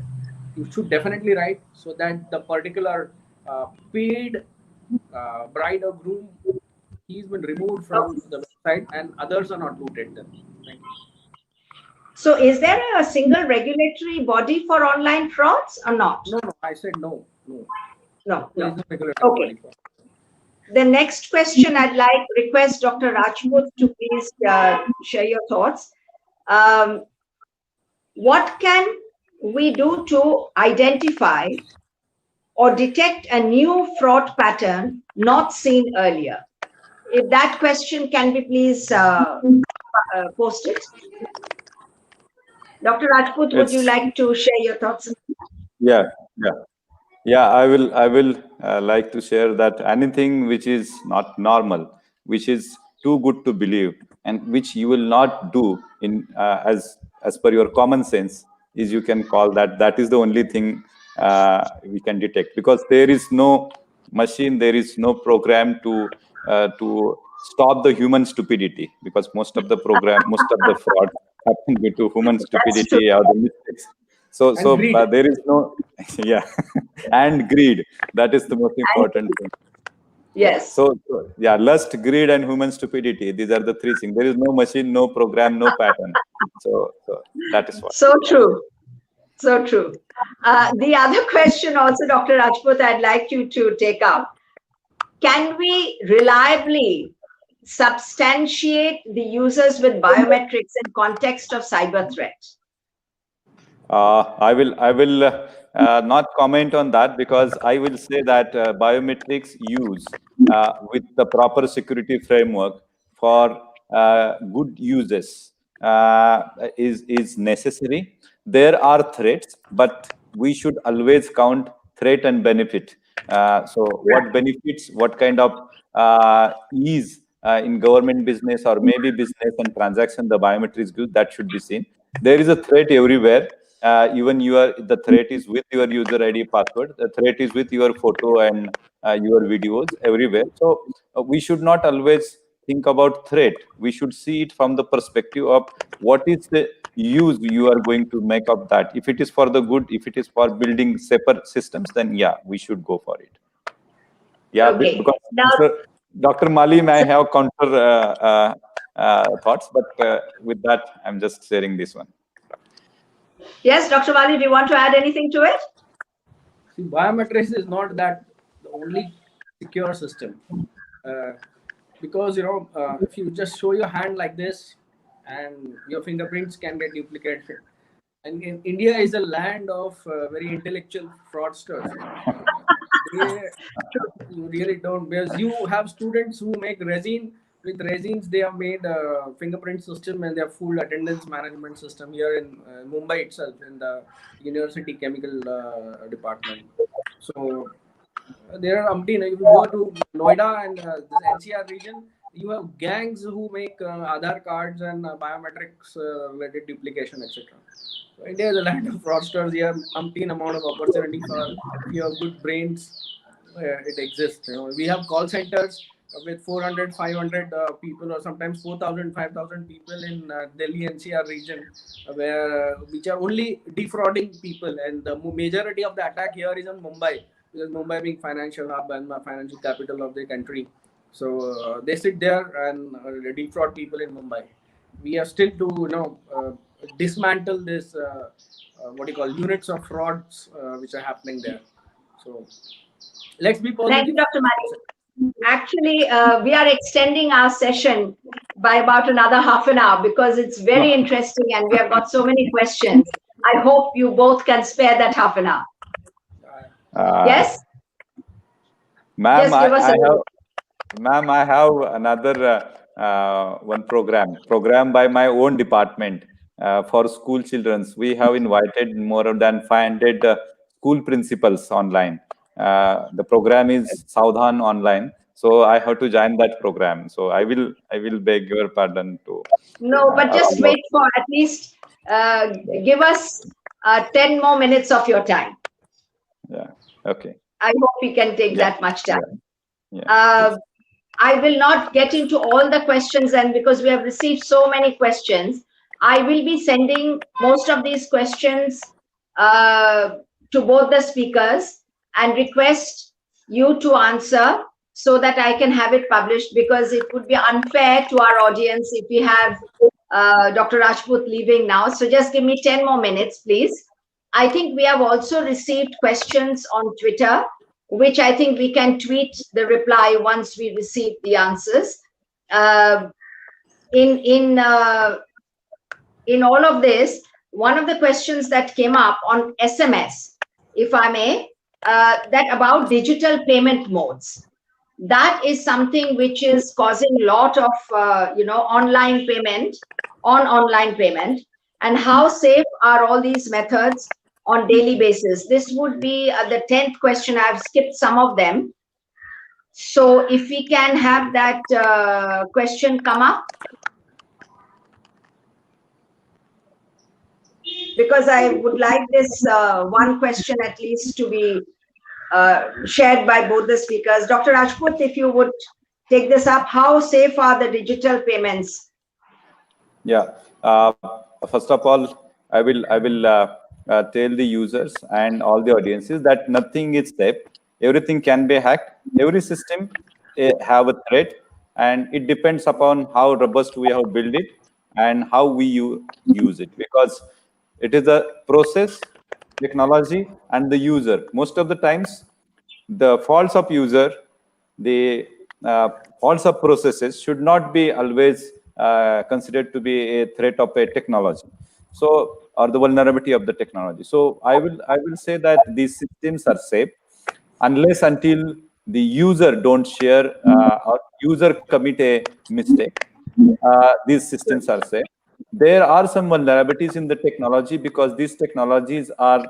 You should definitely write so that the particular paid bride or groom, he's been removed from the website and others are not rooted then. Thank you. So is there a single regulatory body for online frauds or not? No, I said no. No. There is no regulatory Okay. body for. The next question I'd like to request Dr. Rajput to please share your thoughts. What can we do to identify or detect a new fraud pattern not seen earlier? If that question can be please posted. Dr. Rajput, would you like to share your thoughts? Yeah, yeah. I will like to share that anything which is not normal, which is too good to believe, and which you will not do in as per your common sense, is you can call that is the only thing we can detect, because there is no machine, there is no program to stop the human stupidity, because most of the fraud happen due to human stupidity or the mistakes. So there is no yeah, and greed, that is the most important thing. Yes. So yeah, lust, greed, and human stupidity, these are the three things. There is no machine, no program, no pattern. So that is what. So true. So true. The other question also, Dr. Rajput, I'd like you to take up. Can we reliably substantiate the users with biometrics in context of cyber threat? I will not comment on that, because I will say that biometrics use with the proper security framework for good uses is necessary. There are threats, but we should always count threat and benefit. What benefits, what kind of ease in government business or maybe business and transaction the biometrics give, that should be seen. There is a threat everywhere. Even the threat is with your user ID password. The threat is with your photo and your videos everywhere. So we should not always think about threat. We should see it from the perspective of what is the use you are going to make of that. If it is for the good, if it is for building safer systems, then yeah, we should go for it. Yeah, okay. Because now, Dr. Mali may have counter thoughts, but with that, I'm just sharing this one. Yes, Dr. Mali, do you want to add anything to it? See, biometrics is not that the only secure system. Because if you just show your hand like this and your fingerprints can get duplicated, and India is a land of very intellectual fraudsters. You really don't, because you have students who make resin. With resins, they have made a fingerprint system and they have full attendance management system here in Mumbai itself, in the University Chemical Department. So there are if you go to Noida and this NCR region, you have gangs who make Aadhaar cards and biometrics related duplication, etc. So India is a land of fraudsters. You have umpteen amount of opportunity for, if you have good brains, it exists. We have call centers with 400, 500 people, or sometimes 4,000, 5,000 people in Delhi NCR region, which are only defrauding people, and the majority of the attack here is on Mumbai, because Mumbai being financial hub and financial capital of the country. So they sit there and defraud people in Mumbai. We have still to dismantle this units of frauds which are happening there. So let's be positive. Thank you, Dr. Mali. Actually, we are extending our session by about another half an hour because it's very interesting and we have got so many questions. I hope you both can spare that half an hour. Yes? Ma'am, Just give us Ma'am, I have another one program by my own department for school children. We have invited more than 500 school principals online. The program is Saudhan Online, so I have to join that program. So I will beg your pardon to. No, but just wait for at least give us 10 more minutes of your time. Yeah. Okay. I hope we can take that much time. Yeah. I will not get into all the questions, and because we have received so many questions, I will be sending most of these questions to both the speakers and request you to answer so that I can have it published, because it would be unfair to our audience if we have Dr. Rajput leaving now. So just give me 10 more minutes, please. I think we have also received questions on Twitter, which I think we can tweet the reply once we receive the answers. In all of this, one of the questions that came up on SMS, if I may, that about digital payment modes. That is something which is causing a lot of online payment, and how safe are all these methods on daily basis. This would be the 10th question. I've skipped some of them. So if we can have that question come up. Because I would like this one question at least to be shared by both the speakers. Dr. Rajput, if you would take this up, how safe are the digital payments? Yeah. First of all, I will tell the users and all the audiences that nothing is safe. Everything can be hacked. Every system have a threat, and it depends upon how robust we have built it and how we use it, because it is a process, technology, and the user. Most of the times, the faults of user, the faults of processes should not be always considered to be a threat of a technology, so, or the vulnerability of the technology. So I will say that these systems are safe unless until the user don't share or user commit a mistake. These systems are safe. There are some vulnerabilities in the technology because these technologies are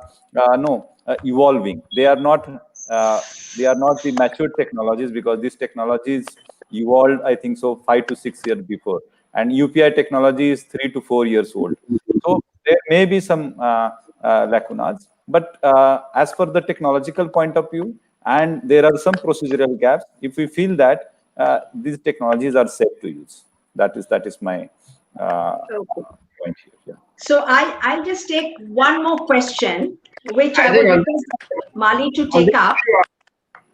evolving. They are not the mature technologies, because these technologies evolved, I think so, 5 to 6 years before, and UPI technology is 3 to 4 years old. So there may be some lacunas, but as per the technological point of view, and there are some procedural gaps, if we feel that these technologies are safe to use. That is my point here. Yeah. So I'll just take one more question, which I would request Mali to take up.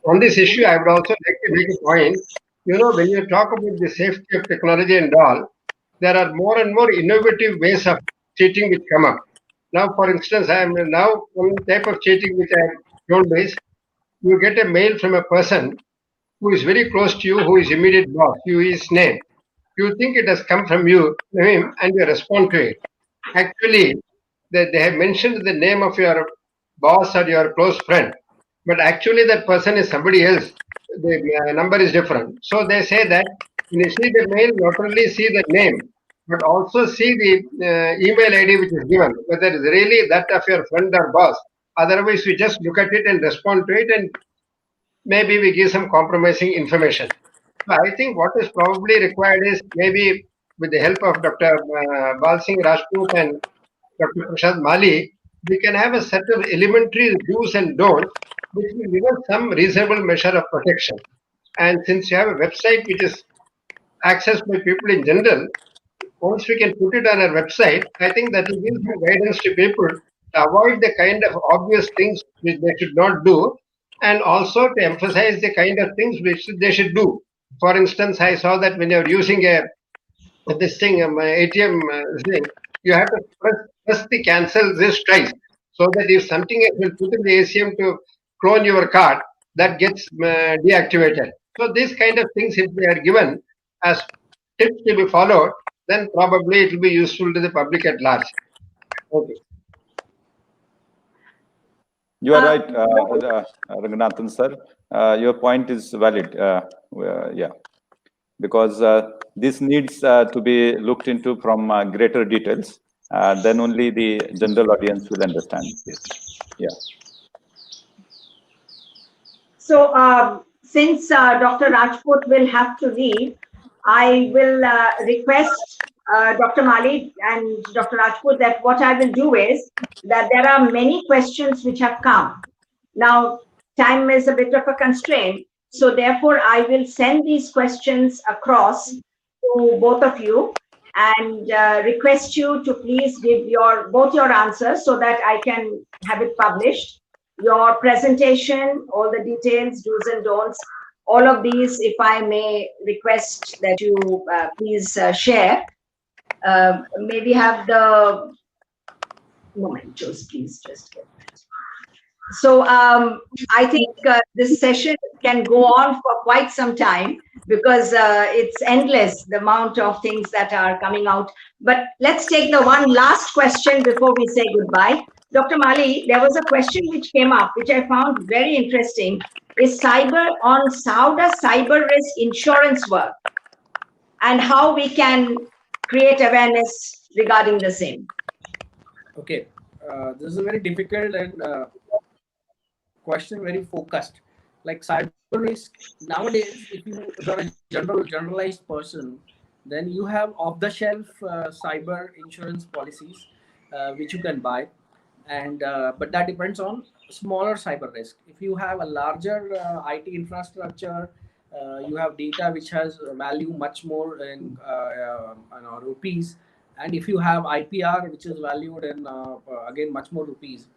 On this issue, I would also like to make a point. When you talk about the safety of technology and all, there are more and more innovative ways of cheating which come up. Now, for instance, I am now one type of cheating which I have told is, you get a mail from a person who is very close to you, who is immediate boss, you his name. You think it has come from him, and you respond to it. Actually, they have mentioned the name of your boss or your close friend, but actually that person is somebody else. The number is different. So they say that when you see the mail, not only see the name, but also see the email ID which is given, whether it's really that of your friend or boss. Otherwise, we just look at it and respond to it, and maybe we give some compromising information. So I think what is probably required is, maybe with the help of Dr. Bal Singh Rajput and Dr. Prashad Mali, we can have a set of elementary do's and don'ts which will give us some reasonable measure of protection. And since you have a website which is accessed by people in general, once we can put it on our website, I think that will give some guidance to people to avoid the kind of obvious things which they should not do, and also to emphasize the kind of things which they should do. For instance, I saw that when you're using this thing, ATM thing, you have to press the cancel this twice, so that if something has been put in the ATM to clone your card, that gets deactivated. So these kind of things, if they are given as tips to be followed, then probably it will be useful to the public at large. Okay. You are right, Raghunathan sir. Your point is valid. Yeah, because this needs to be looked into from greater details. Then only the general audience will understand this. Yeah. So, since Dr. Rajput will have to leave, I will request Dr. Mali and Dr. Rajput that what I will do is that there are many questions which have come. Now, time is a bit of a constraint. So therefore, I will send these questions across to both of you and request you to please give both your answers so that I can have it published. Your presentation, all the details, do's and don'ts, all of these, if I may request that you please share. Maybe have the mementos, please just get that. So I think this session can go on for quite some time because it's endless, the amount of things that are coming out. But let's take the one last question before we say goodbye. Dr. Mali, there was a question which came up, which I found very interesting. Is how does cyber risk insurance work? And how we can create awareness regarding the same? Okay, this is a very difficult and question, very focused. Like cyber risk nowadays, if you are a generalized person, then you have off-the-shelf cyber insurance policies which you can buy, and but that depends on smaller cyber risk. If you have a larger IT infrastructure, you have data which has value much more in rupees, and if you have IPR which is valued in again much more rupees,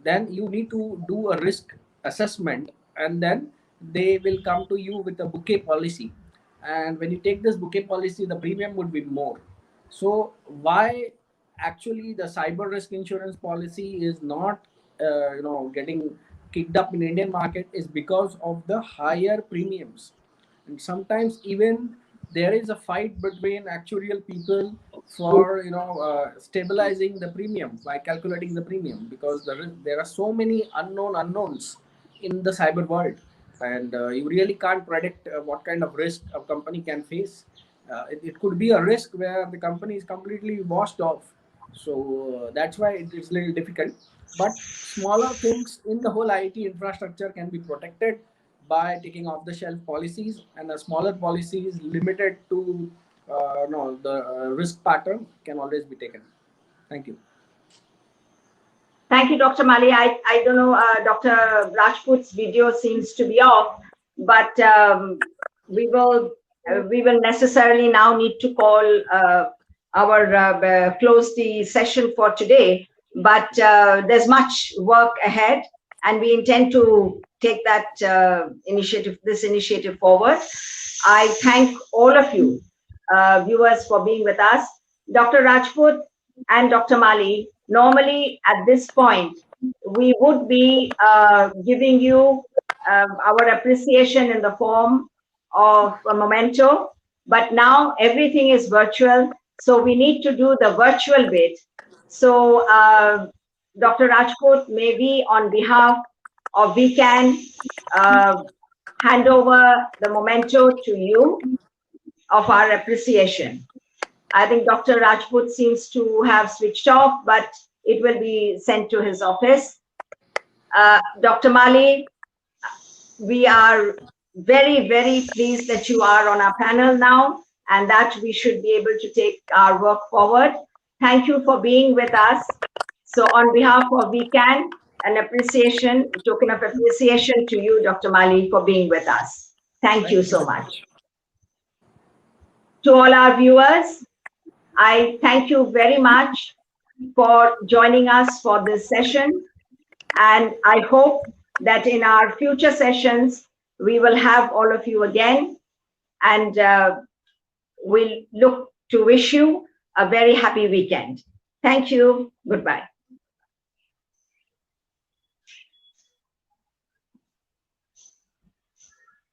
then you need to do a risk assessment, and then they will come to you with a bouquet policy. And when you take this bouquet policy, the premium would be more. So why actually the cyber risk insurance policy is not getting kicked up in Indian market is because of the higher premiums. And sometimes even there is a fight between actuarial people for stabilizing the premium by calculating the premium, because there are so many unknowns in the cyber world, and you really can't predict what kind of risk a company can face. It could be a risk where the company is completely washed off. So that's why it is a little difficult. But smaller things in the whole IT infrastructure can be protected by taking off the shelf policies, and the smaller policies limited to the risk pattern can always be taken. Thank you. Thank you, Dr. Mali. I don't know, Dr. Rajput's video seems to be off, but we will necessarily now need to call close the session for today. But there's much work ahead, and we intend to take that this initiative forward. I thank all of you, viewers, for being with us. Dr. Rajput and Dr. Mali, normally at this point, we would be giving you our appreciation in the form of a memento, but now everything is virtual, so we need to do the virtual bit. So Dr. Rajput, maybe on behalf of VCAN, hand over the memento to you of our appreciation. I think Dr. Rajput seems to have switched off, but it will be sent to his office. Dr. Mali, we are very, very pleased that you are on our panel now, and that we should be able to take our work forward. Thank you for being with us. So on behalf of VCAN, a token of appreciation to you, Dr. Mali, for being with us. Thank you so much. To all our viewers, I thank you very much for joining us for this session. And I hope that in our future sessions, we will have all of you again. And we'll look to wish you a very happy weekend. Thank you. Goodbye.